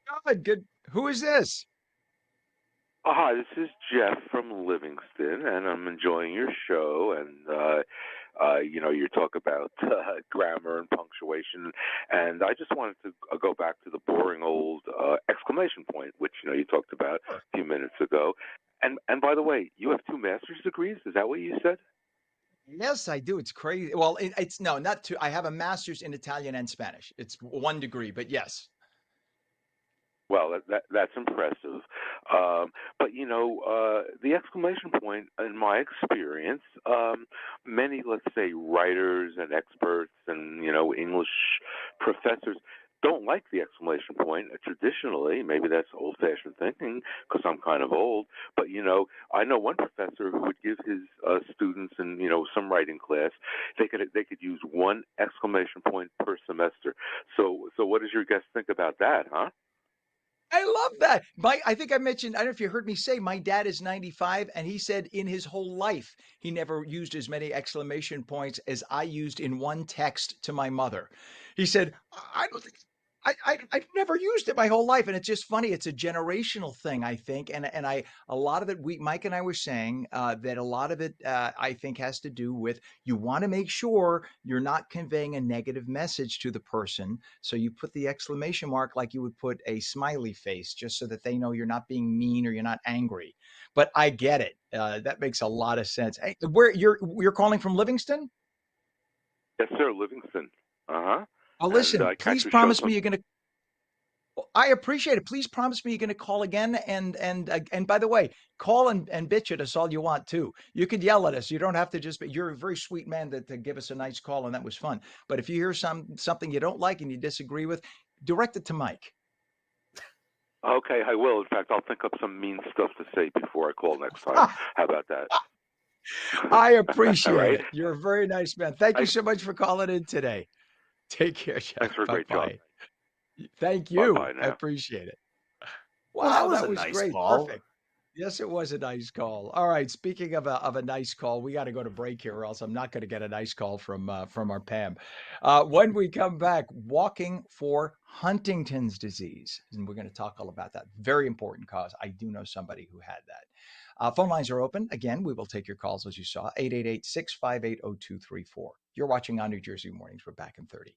Good. Who is this? Hi, this is Jeff from Livingston, and I'm enjoying your show. And you talk about grammar and punctuation, and I just wanted to go back to the boring old exclamation point, which you talked about a few minutes ago. And by the way, you have 2 master's degrees. Is that what you said? Yes, I do. It's crazy. Well, it's no, not 2. I have a master's in Italian and Spanish. It's 1 degree, but yes. Well, that's impressive. But the exclamation point, in my experience, many, let's say, writers and experts and English professors don't like the exclamation point. Traditionally, maybe that's old-fashioned thinking because I'm kind of old. But I know one professor who would give his students in some writing class, they could use 1 exclamation point per semester. So what does your guest think about that, huh? I love that. I think I mentioned, I don't know if you heard me say, my dad is 95, and he said in his whole life, he never used as many exclamation points as I used in 1 text to my mother. He said, I don't think I've never used it my whole life, and it's just funny. It's a generational thing, I think, and a lot of it. Mike and I were saying that a lot of it, I think, has to do with you want to make sure you're not conveying a negative message to the person, so you put the exclamation mark like you would put a smiley face, just so that they know you're not being mean or you're not angry. But I get it. That makes a lot of sense. Hey, where you're calling from, Livingston? Yes, sir, Livingston. Uh-huh. Oh, And listen, I catch please your show promise me you're going to. I appreciate it. Please promise me you're going to call again. And by the way, call and bitch at us all you want too. You could yell at us. You don't have to just. You're a very sweet man to give us a nice call, and that was fun. But if you hear something you don't like and you disagree with, direct it to Mike. Okay, I will. In fact, I'll think up some mean stuff to say before I call next time. How about that? I appreciate right. it. You're a very nice man. Thank you so much for calling in today. Take care, Jeff. Thanks for a great job. Thank you. Bye-bye I now. appreciate it. Well, Wow, that that was was a nice great. call. Perfect. Yes, it was a nice call. All right. Speaking of a nice call, we got to go to break here, or else I'm not going to get a nice call from our Pam. When we come back, walking for Huntington's disease, and we're going to talk all about that. Very important cause. I do know somebody who had that. Phone lines are open. Again, we will take your calls as you saw. 888-658-0234. You're watching on New Jersey Mornings. We're back in 30.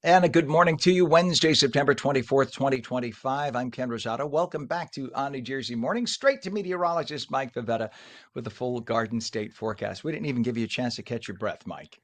And a good morning to you. Wednesday, September 24th, 2025. I'm Ken Rosato. Welcome back to ONNJ Jersey Mornings. Straight to meteorologist Mike Favetta with the full Garden State forecast. We didn't even give you a chance to catch your breath, Mike.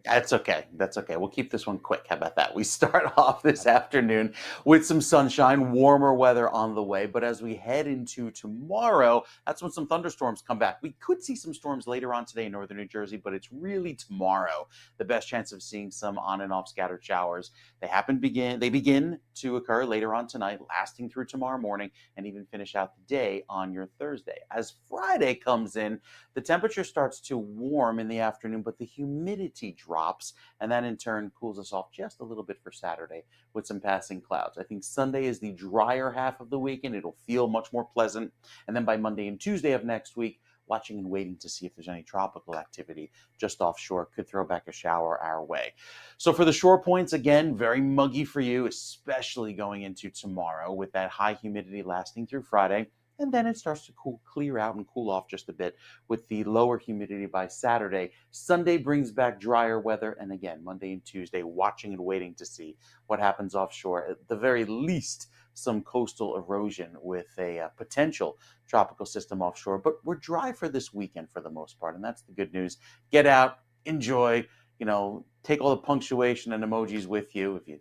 That's okay. That's okay. We'll keep this one quick. How about that? We start off this afternoon with some sunshine, warmer weather on the way. But as we head into tomorrow, that's when some thunderstorms come back. We could see some storms later on today in northern New Jersey, but it's really tomorrow the best chance of seeing some on and off scattered showers. They begin to occur later on tonight, lasting through tomorrow morning, and even finish out the day on your Thursday. As Friday comes in, the temperature starts to warm in the afternoon, but the humidity drops, and that in turn cools us off just a little bit for Saturday with some passing clouds. I think Sunday is the drier half of the weekend. It'll feel much more pleasant. And then by Monday and Tuesday of next week, watching and waiting to see if there's any tropical activity just offshore could throw back a shower our way. So for the shore points, again, very muggy for you, especially going into tomorrow with that high humidity lasting through Friday. And then it starts to clear out and cool off just a bit with the lower humidity by Saturday. Sunday brings back drier weather. And again, Monday and Tuesday, watching and waiting to see what happens offshore. At the very least, some coastal erosion with a potential tropical system offshore. But we're dry for this weekend for the most part. And that's the good news. Get out, enjoy, take all the punctuation and emojis with you if you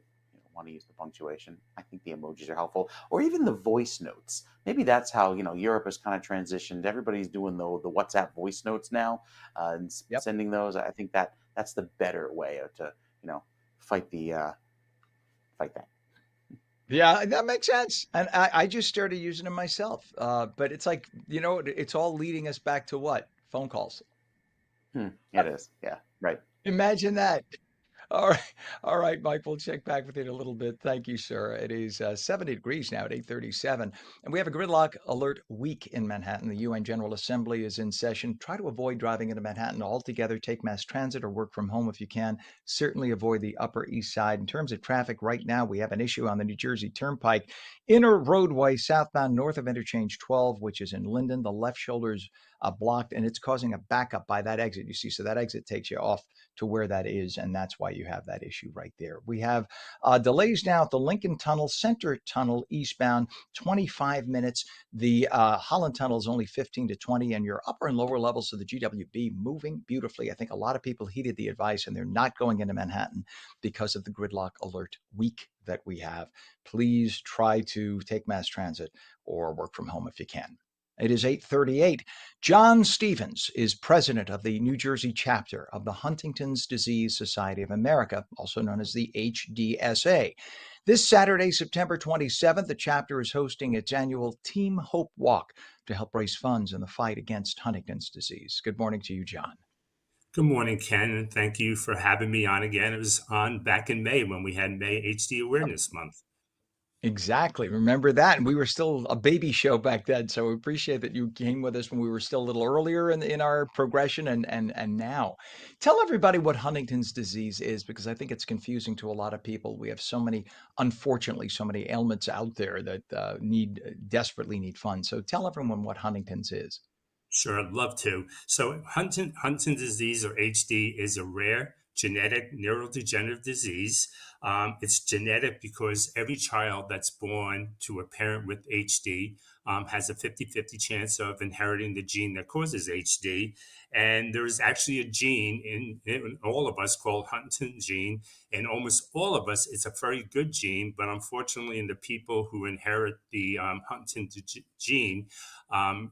want to use the punctuation. I think the emojis are helpful, or even the voice notes. Maybe that's how Europe has kind of transitioned. Everybody's doing the WhatsApp voice notes now, and sending those. I think that's the better way to fight that. Yeah, that makes sense. And I just started using them myself. But it's like, it's all leading us back to what? Phone calls. It is. Yeah, right. Imagine that. All right, Mike, we'll check back with you in a little bit. Thank you, sir. It is 70 degrees now at 8:37, and we have a gridlock alert week in Manhattan. The UN General Assembly is in session. Try to avoid driving into Manhattan altogether. Take mass transit or work from home if you can. Certainly avoid the Upper East Side. In terms of traffic, right now we have an issue on the New Jersey Turnpike. Inner roadway southbound north of interchange 12, which is in Linden. The left shoulder is blocked, and it's causing a backup by that exit. You see, so that exit takes you off to where that is, and that's why you have that issue right there. We have delays now at the Lincoln Tunnel, Center Tunnel eastbound, 25 minutes. The Holland Tunnel is only 15 to 20, and your upper and lower levels of the GWB moving beautifully. I think a lot of people heeded the advice, and they're not going into Manhattan because of the gridlock alert week that we have. Please try to take mass transit or work from home if you can. It is 8:38. John Stevens is president of the New Jersey chapter of the Huntington's Disease Society of America, also known as the HDSA. This Saturday, September 27th, the chapter is hosting its annual Team Hope Walk to help raise funds in the fight against Huntington's disease. Good morning to you, John. Good morning, Ken, and thank you for having me on again. It was on back in May when we had May HD Awareness Month. Exactly. Remember that? And we were still a baby show back then. So we appreciate that you came with us when we were still a little earlier in our progression and now. Tell everybody what Huntington's disease is because I think it's confusing to a lot of people. We have so many, unfortunately, so many ailments out there that desperately need funds. So tell everyone what Huntington's is. Sure, I'd love to. So Huntington's disease, or HD, is a rare genetic neurodegenerative disease. It's genetic because every child that's born to a parent with HD has a 50-50 chance of inheriting the gene that causes HD. And there's actually a gene in all of us called Huntington gene. In almost all of us, it's a very good gene, but unfortunately, in the people who inherit the Huntington gene,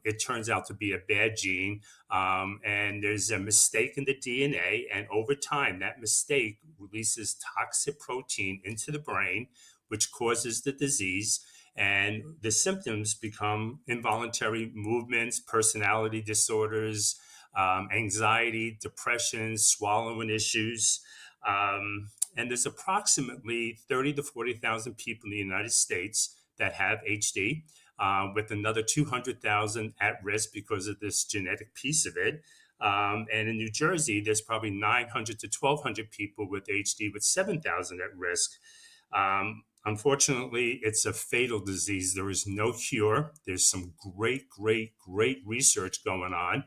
it turns out to be a bad gene, and there's a mistake in the DNA, and over time, that mistake releases toxic protein into the brain, which causes the disease. And the symptoms become involuntary movements, personality disorders, anxiety, depression, swallowing issues. And there's approximately 30 to 40,000 people in the United States that have HD, with another 200,000 at risk because of this genetic piece of it. And in New Jersey, there's probably 900 to 1,200 people with HD, with 7,000 at risk. Unfortunately, it's a fatal disease. There is no cure. There's some great research going on.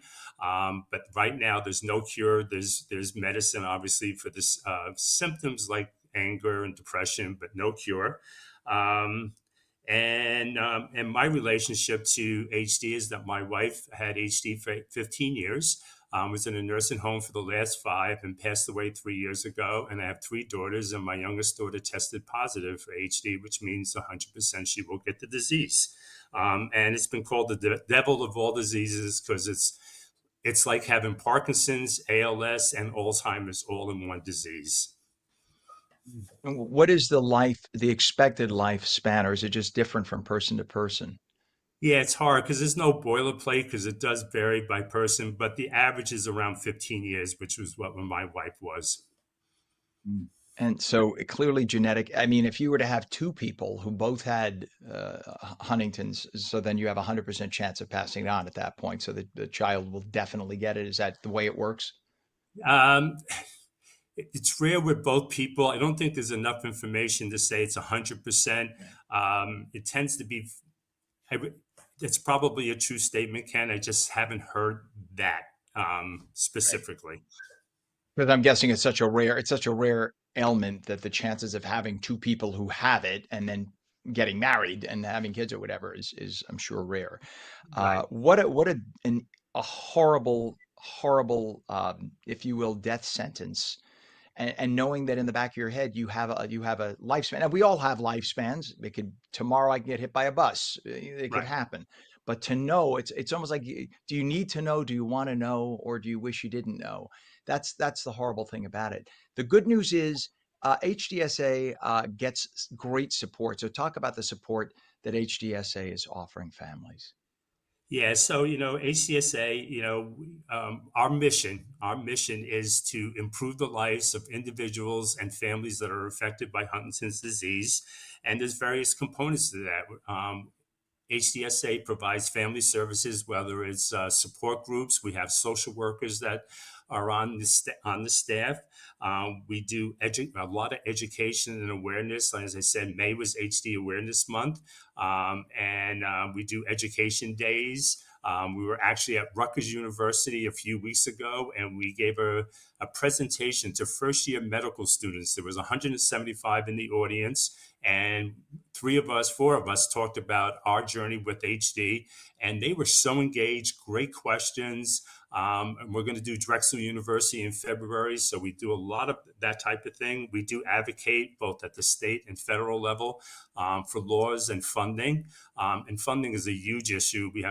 But right now, there's no cure. There's medicine, obviously, for this symptoms like anger and depression, but no cure. And my relationship to HD is that my wife had HD for 15 years, was in a nursing home for the last 5 and passed away 3 years ago. And I have 3 daughters, and my youngest daughter tested positive for HD, which means 100% she will get the disease. And it's been called the devil of all diseases because it's like having Parkinson's, ALS, and Alzheimer's all in one disease. What is the expected lifespan, or is it just different from person to person? Yeah, it's hard because there's no boilerplate because it does vary by person, but the average is around 15 years, which was what when my wife was. And so clearly genetic. I mean, if you were to have 2 people who both had Huntington's, so then you have a 100% chance of passing it on at that point. So the child will definitely get it. Is that the way it works? Um, it's rare with both people. I don't think there's enough information to say it's 100%. It tends to be, it's probably a true statement, Ken. I just haven't heard that specifically. Because I'm guessing it's such a rare ailment that the chances of having 2 people who have it and then getting married and having kids or whatever is I'm sure rare. Right. What a horrible, if you will, death sentence. And knowing that in the back of your head you have a lifespan, and we all have lifespans. Tomorrow I can get hit by a bus. It could Right. happen. But to know, it's almost like, do you need to know? Do you want to know, or do you wish you didn't know? That's the horrible thing about it. The good news is HDSA gets great support. So talk about the support that HDSA is offering families. Yeah, so HCSA, our mission is to improve the lives of individuals and families that are affected by Huntington's disease, and there's various components to that. HDSA provides family services, whether it's support groups. We have social workers that are on the staff. We do a lot of education and awareness. As I said, May was HD Awareness Month, and we do education days. We were actually at Rutgers University a few weeks ago, and we gave a presentation to first-year medical students. There was 175 in the audience, and 4 of us talked about our journey with HD, and they were so engaged, great questions. And we're going to do Drexel University in February, so we do a lot of that type of thing. We do advocate both at the state and federal level for laws and funding. And funding is a huge issue. We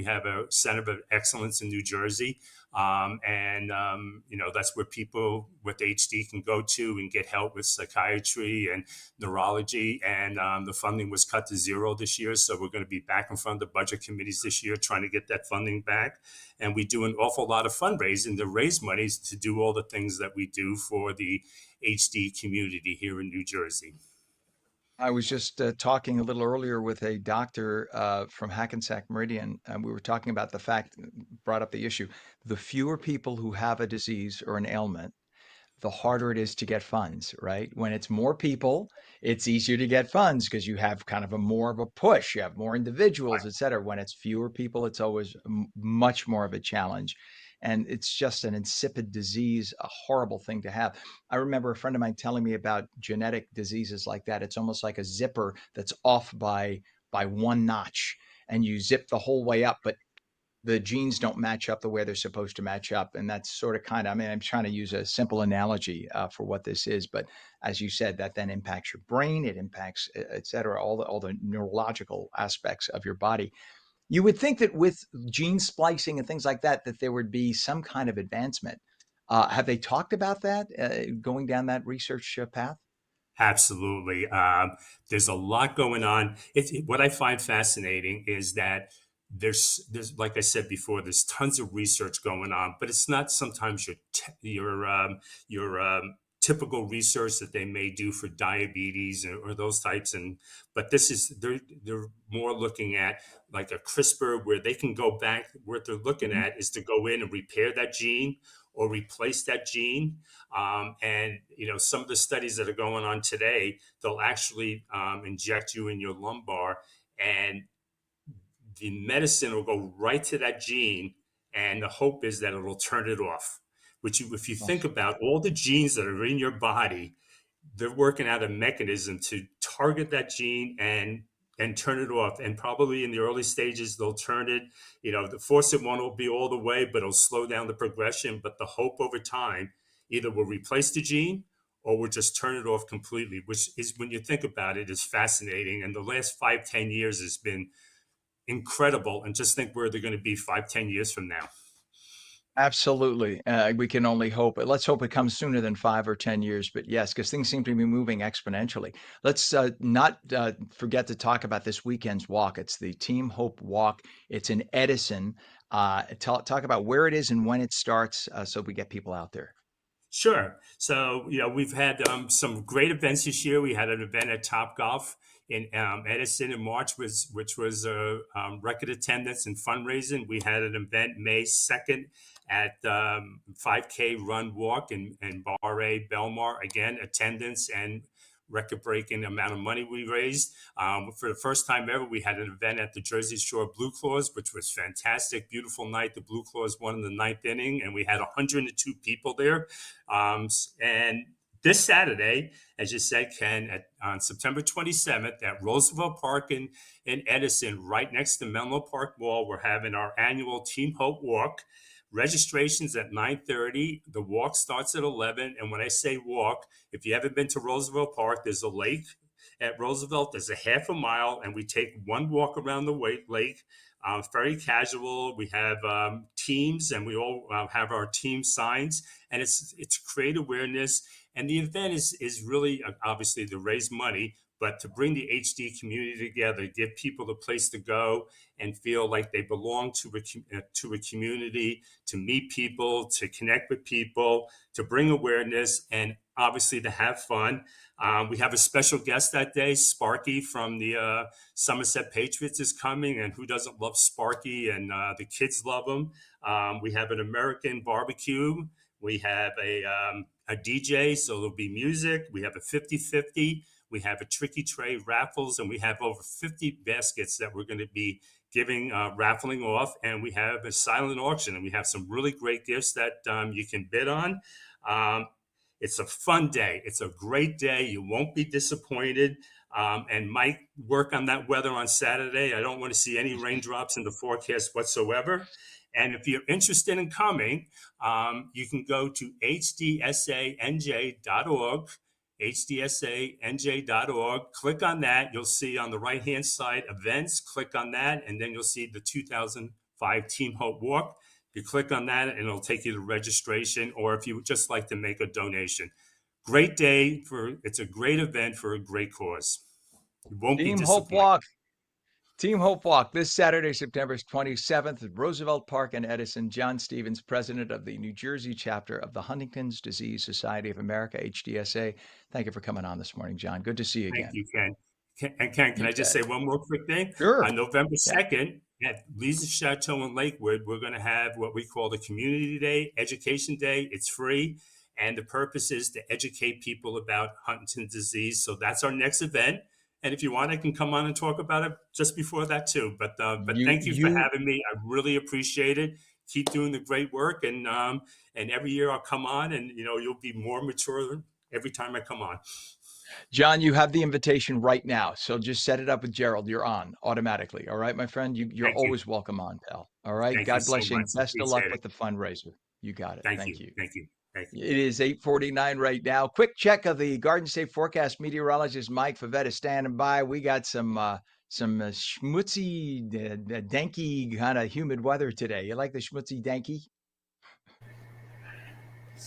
have a Center of Excellence in New Jersey, That's where people with HD can go to and get help with psychiatry and neurology. And the funding was cut to zero this year. So we're going to be back in front of the budget committees this year trying to get that funding back. And we do an awful lot of fundraising to raise money to do all the things that we do for the HD community here in New Jersey. I was just talking a little earlier with a doctor from Hackensack Meridian, and we were talking about the fact, brought up the issue, the fewer people who have a disease or an ailment, the harder it is to get funds, right? When it's more people, it's easier to get funds because you have kind of a more of a push, you have more individuals, et cetera. When it's fewer people, it's always much more of a challenge. And it's just an insipid disease, a horrible thing to have. I remember a friend of mine telling me about genetic diseases like that. It's almost like a zipper that's off by one notch, and you zip the whole way up, but the genes don't match up the way they're supposed to match up. And that's sort of kind of, I mean, I'm trying to use a simple analogy for what this is, but as you said, that then impacts your brain, it impacts, et cetera, all the neurological aspects of your body. You would think that with gene splicing and things like that, that there would be some kind of advancement. Have they talked about that, going down that research path? Absolutely. There's a lot going on. What I find fascinating is that there's like I said before, there's tons of research going on, but it's not sometimes your typical research that they may do for diabetes or those types. But this is they're more looking at like a CRISPR, where they can go back. What they're looking at is to go in and repair that gene or replace that gene. And some of the studies that are going on today, they'll actually inject you in your lumbar, and the medicine will go right to that gene, and the hope is that it'll turn it off. Which, if you think about all the genes that are in your body, they're working out a mechanism to target that gene and turn it off. And probably in the early stages, they'll turn it, the force won't be all the way, but it'll slow down the progression. But the hope over time, either will replace the gene or will just turn it off completely, which is, when you think about it, is fascinating. And the last 5-10 years has been incredible. And just think where they're going to be 5-10 years from now. Absolutely. We can only hope. Let's hope it comes sooner than 5 or 10 years. But yes, because things seem to be moving exponentially. Let's not forget to talk about this weekend's walk. It's the Team Hope Walk. It's in Edison. Talk about where it is and when it starts, so we get people out there. Sure. So, we've had some great events this year. We had an event at Top Golf in Edison in March, which was record attendance and fundraising. We had an event May 2nd at 5K Run Walk in Bar A, Belmar. Again, attendance and record-breaking amount of money we raised. For the first time ever, we had an event at the Jersey Shore Blue Claws, which was fantastic. Beautiful night. The Blue Claws won in the 9th inning, and we had 102 people there. And this Saturday, as you said, Ken, on September 27th at Roosevelt Park in Edison, right next to Menlo Park Mall, we're having our annual Team Hope Walk. Registration's at 9:30. The walk starts at 11. And when I say walk, if you haven't been to Roosevelt Park, there's a lake at Roosevelt. There's a half a mile, and we take one walk around the lake. Very casual. We have teams, and we all have our team signs, and it's create awareness. And the event is really obviously to raise money, but to bring the HD community together, give people a place to go and feel like they belong to a community, to meet people, to connect with people, to bring awareness, and obviously to have fun. We have a special guest that day. Sparky from the Somerset Patriots is coming, and who doesn't love Sparky? And the kids love him. We have an American barbecue. We have a DJ, so there'll be music. We have a 50-50. We have a Tricky Tray raffles, and we have over 50 baskets that we're going to be giving, raffling off. And we have a silent auction, and we have some really great gifts that you can bid on. It's a fun day. It's a great day. You won't be disappointed. And Mike, work on that weather on Saturday. I don't want to see any raindrops in the forecast whatsoever. And if you're interested in coming, you can go to hdsanj.org, hdsanj.org. Click on that. You'll see on the right-hand side events. Click on that, and then you'll see the 2005 Team Hope Walk. You click on that and it'll take you to registration, or if you would just like to make a donation. Great day it's a great event for a great cause. You won't be Team Hope disappointed. Walk. Team Hope Walk this Saturday, September 27th at Roosevelt Park in Edison. John Stevens, president of the New Jersey chapter of the Huntington's Disease Society of America, HDSA. Thank you for coming on this morning, John. Good to see you Thank again. you, Ken. And Ken, can You I just bet. say one more quick thing? Sure. On November Yeah. 2nd at Lee's Chateau in Lakewood, we're going to have what we call the Community Day, Education Day. It's free. And the purpose is to educate people about Huntington's disease. So that's our next event. And if you want, I can come on and talk about it just before that too. But thank you for having me. I really appreciate it. Keep doing the great work. And every year I'll come on and, you'll be more mature every time I come on. John, you have the invitation right now. So just set it up with Gerald. You're on automatically. All right, my friend? You're always welcome on, pal. All right. Thank God you bless so you. much. And best of luck Appreciate with the fundraiser. You got it. Thank you. Thank you. It is 8:49 right now. Quick check of the Garden State forecast. Meteorologist Mike Favetta standing by. We got some schmutzy, danky kind of humid weather today. You like the schmutzy, danky?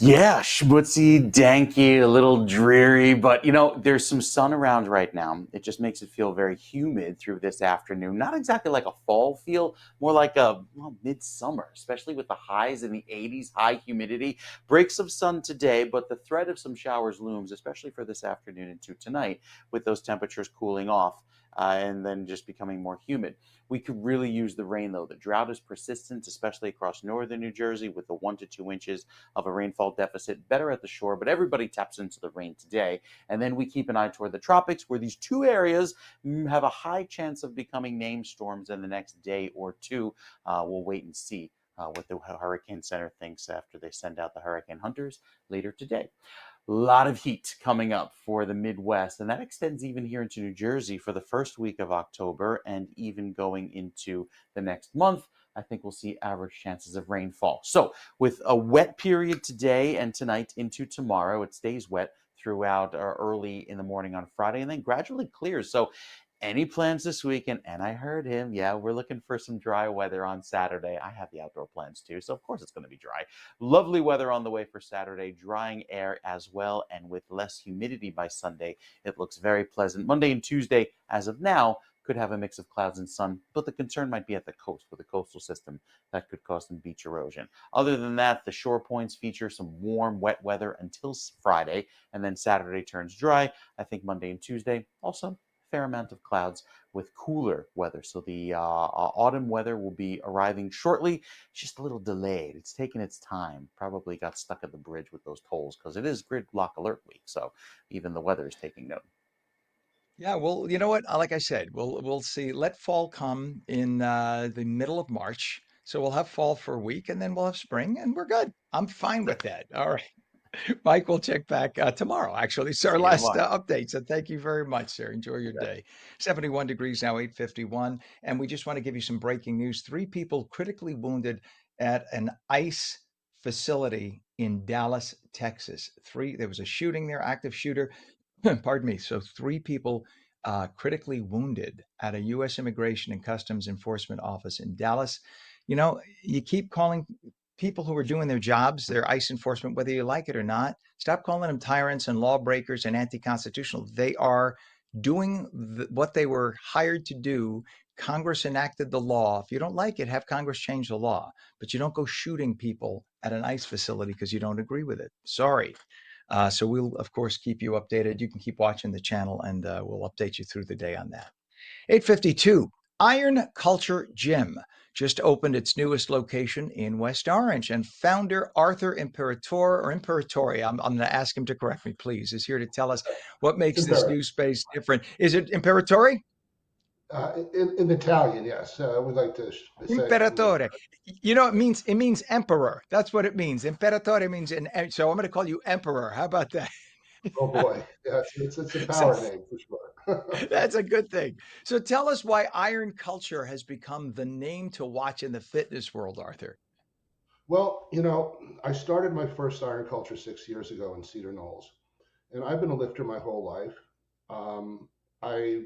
Yeah, schmutzy, danky, a little dreary, but there's some sun around right now. It just makes it feel very humid through this afternoon. Not exactly like a fall feel, more like a midsummer, especially with the highs in the 80s, high humidity. Breaks of sun today, but the threat of some showers looms, especially for this afternoon into tonight, with those temperatures cooling off. And then just becoming more humid. We could really use the rain, though. The drought is persistent, especially across northern New Jersey, with the 1 to 2 inches of a rainfall deficit, better at the shore, but everybody taps into the rain today. And then we keep an eye toward the tropics, where these two areas have a high chance of becoming named storms in the next day or two. We'll wait and see what the Hurricane Center thinks after they send out the hurricane hunters later today. A lot of heat coming up for the Midwest, and that extends even here into New Jersey for the first week of October and even going into the next month. I think we'll see average chances of rainfall. So with a wet period today and tonight into tomorrow, it stays wet throughout early in the morning on Friday and then gradually clears. So any plans this weekend? And I heard him. Yeah, we're looking for some dry weather on Saturday. I have the outdoor plans too, so of course it's going to be dry. Lovely weather on the way for Saturday, drying air as well, and with less humidity by Sunday, it looks very pleasant. Monday and Tuesday, as of now, could have a mix of clouds and sun, but the concern might be at the coast with a coastal system that could cause some beach erosion. Other than that, the shore points feature some warm, wet weather until Friday, and then Saturday turns dry. I think Monday and Tuesday also fair amount of clouds with cooler weather. So the autumn weather will be arriving shortly. It's just a little delayed. It's taking its time. Probably got stuck at the bridge with those tolls because it is grid lock alert week. So even the weather is taking note. Yeah, well, you know what? Like I said, we'll see. Let fall come in the middle of March. So we'll have fall for a week and then we'll have spring and we're good. I'm fine with that. All right. Mike, we'll check back tomorrow, actually. It's our See you last tomorrow. update. So thank you very much, sir. Enjoy your day. 71 degrees now, 8:51. And we just want to give you some breaking news. 3 people critically wounded at an ICE facility in Dallas, Texas. There was a shooting there, active shooter. Pardon me. So 3 people critically wounded at a U.S. Immigration and Customs Enforcement office in Dallas. You keep calling people who are doing their jobs, their ICE enforcement, whether you like it or not, stop calling them tyrants and lawbreakers and anti-constitutional. They are doing what they were hired to do. Congress enacted the law. If you don't like it, have Congress change the law. But you don't go shooting people at an ICE facility because you don't agree with it. Sorry. So we'll, of course, keep you updated. You can keep watching the channel, and we'll update you through the day on that. 8:52. Iron Culture Gym just opened its newest location in West Orange, and founder Arthur Imperatori, I'm going to ask him to correct me, please, is here to tell us what makes this new space different. Is it Imperatori? In Italian, yes. We like to say Imperatore. It means emperor. That's what it means. Imperatore means so I'm going to call you emperor. How about that? Oh boy, yeah, it's a So power name for sure. that's a good thing. So tell us why Iron Culture has become the name to watch in the fitness world, Arthur. Well, I started my first Iron Culture 6 years ago in Cedar Knolls, and I've been a lifter my whole life. I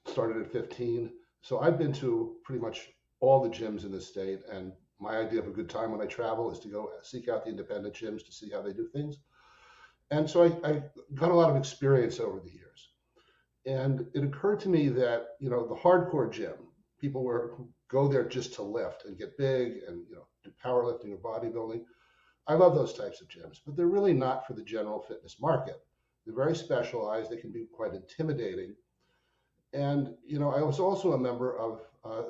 started at 15, so I've been to pretty much all the gyms in the state, and My idea of a good time when I travel is to go seek out the independent gyms to see how they do things. And so I got a lot of experience over the years. And it occurred to me that, the hardcore gym, people who go there just to lift and get big and, do powerlifting or bodybuilding. I love those types of gyms, but they're really not for the general fitness market. They're very specialized. They can be quite intimidating. And, I was also a member of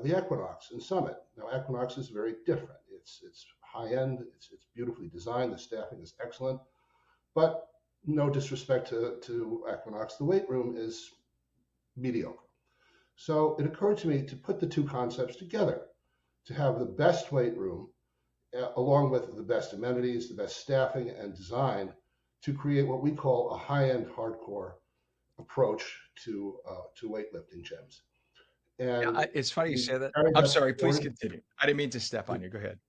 the Equinox and Summit. Now, Equinox is very different. It's high end. It's beautifully designed. The staffing is excellent. But no disrespect to Equinox, the weight room is mediocre. So it occurred to me to put the two concepts together, to have the best weight room along with the best amenities, the best staffing and design to create what we call a high-end hardcore approach to weightlifting gyms. And Yeah, it's funny you say that. carried I'm that sorry, please forward. continue. I didn't mean to step on you. Go ahead.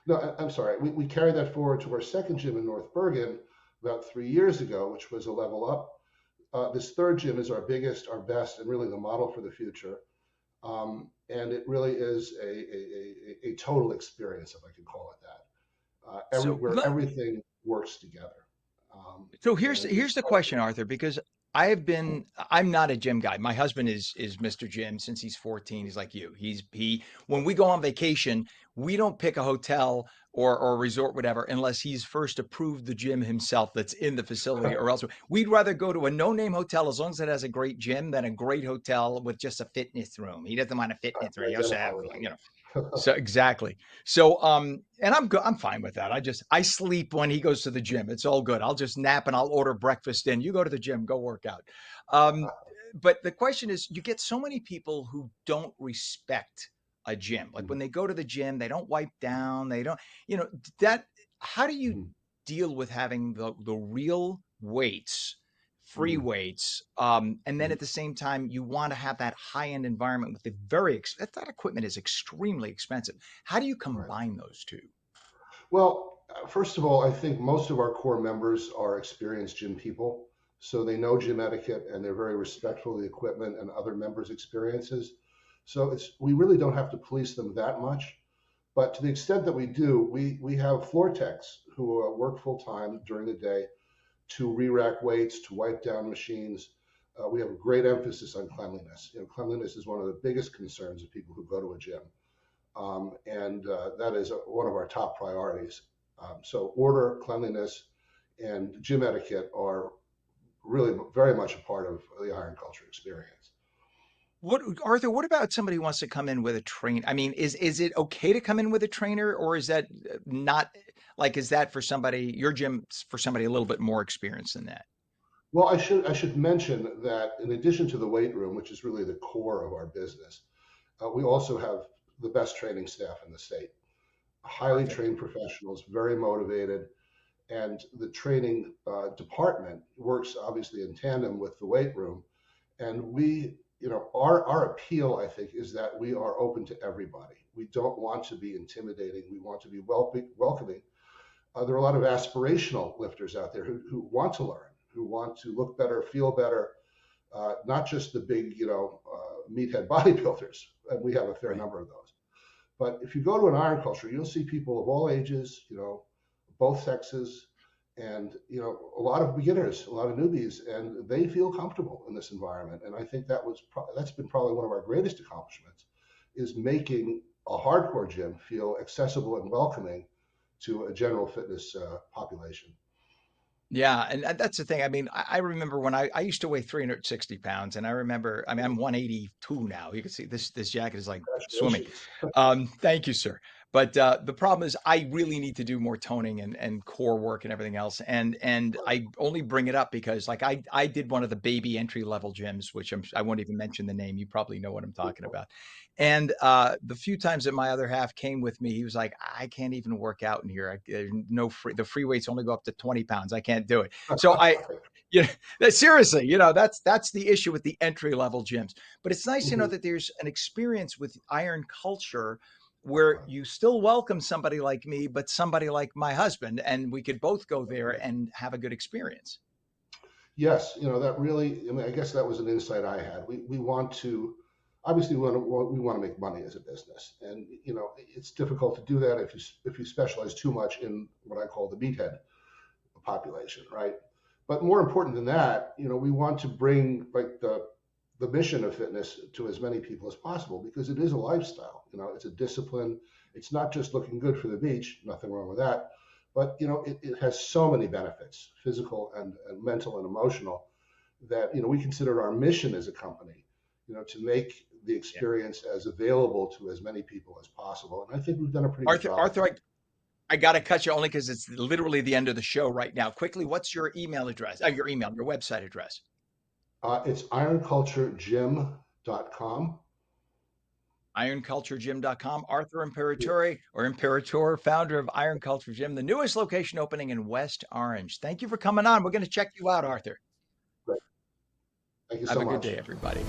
No, I'm sorry. We carried that forward to our second gym in North Bergen about 3 years ago, which was a level up. This third gym is our biggest, our best, and really the model for the future. And it really is a total experience, if I can call it that, So where let, everything works together. So And here's the question, Arthur, because I'm not a gym guy. My husband is Mr. Jim since he's 14. He's like you. He when we go on vacation, we don't pick a hotel or a resort, whatever, unless he's first approved the gym himself that's in the facility, or else we'd rather go to a no-name hotel as long as it has a great gym than a great hotel with just a fitness room. He doesn't want a fitness room. I He also identify have, with so exactly. So and I'm fine with that. I sleep when he goes to the gym. It's all good. I'll just nap and I'll order breakfast in. You go to the gym, go work out. Um but the question is, you get so many people who don't respect a gym. Like when they go to the gym, they don't wipe down, they don't, that how do you Mhm. deal with having the real weights, free Mhm. weights, and then Mhm. at the same time you want to have that high end environment with the that equipment is extremely expensive. How do you Right. combine those two? Well, first of all, I think most of our core members are experienced gym people, so they know gym etiquette and they're very respectful of the equipment and other members' experiences. So we really don't have to police them that much. But to the extent that we do, we have floor techs who work full time during the day to re-rack weights, to wipe down machines. We have a great emphasis on cleanliness. Cleanliness is one of the biggest concerns of people who go to a gym. And that is one of our top priorities. So order, cleanliness, and gym etiquette are really very much a part of the iron culture experience. What, Arthur, what about somebody who wants to come in with a train? I mean, is it okay to come in with a trainer, or is that not, like, is that for somebody, your gym's for somebody a little bit more experienced than that? Well, I should mention that in addition to the weight room, which is really the core of our business, we also have the best training staff in the state. Highly Perfect. trained professionals, very motivated, and the training department works obviously in tandem with the weight room. And our appeal, I think, is that we are open to everybody. We don't want to be intimidating. We want to be welcoming. There are a lot of aspirational lifters out there who want to learn, who want to look better, feel better, not just the big, meathead bodybuilders. And we have a fair Right. number of those. But if you go to an iron culture, you'll see people of all ages, both sexes, and a lot of beginners, a lot of newbies, and they feel comfortable in this environment. And I think that's been probably one of our greatest accomplishments, is making a hardcore gym feel accessible and welcoming to a general fitness population. Yeah, and that's the thing. I mean, I remember when I used to weigh 360 pounds, and I remember, I mean, I'm 182 now. You can see this jacket is like swimming. Congratulations. Thank you, sir. But the problem is, I really need to do more toning and core work and everything else. And I only bring it up because, like, I did one of the baby entry level gyms, which I won't even mention the name. You probably know what I'm talking about. And the few times that my other half came with me, he was like, I can't even work out in here. There's no the free weights only go up to 20 pounds. I can't do it. So you know, seriously, that's the issue with the entry level gyms. But it's nice to know Mhm. that there's an experience with iron culture where you still welcome somebody like me, but somebody like my husband, and we could both go there and have a good experience. Yes, that really, I mean, I guess that was an insight I had. We want to, obviously we want to make money as a business, and it's difficult to do that if you specialize too much in what I call the meathead population, right? But more important than that, we want to bring like the mission of fitness to as many people as possible, because it is a lifestyle. It's a discipline. It's not just looking good for the beach. Nothing wrong with that. But it has so many benefits, physical and mental and emotional, that we consider our mission as a company, to make the experience as available to as many people as possible. And I think we've done a pretty good job. Arthur, I got to cut you only because it's literally the end of the show right now. Quickly, what's your email address? Your website address. It's ironculturegym.com. ironculturegym.com. Arthur Imperatori, or Imperator, founder of Iron Culture Gym, the newest location opening in West Orange. Thank you for coming on. We're going to check you out, Arthur. Great. Thank you so much. Have a good day, everybody.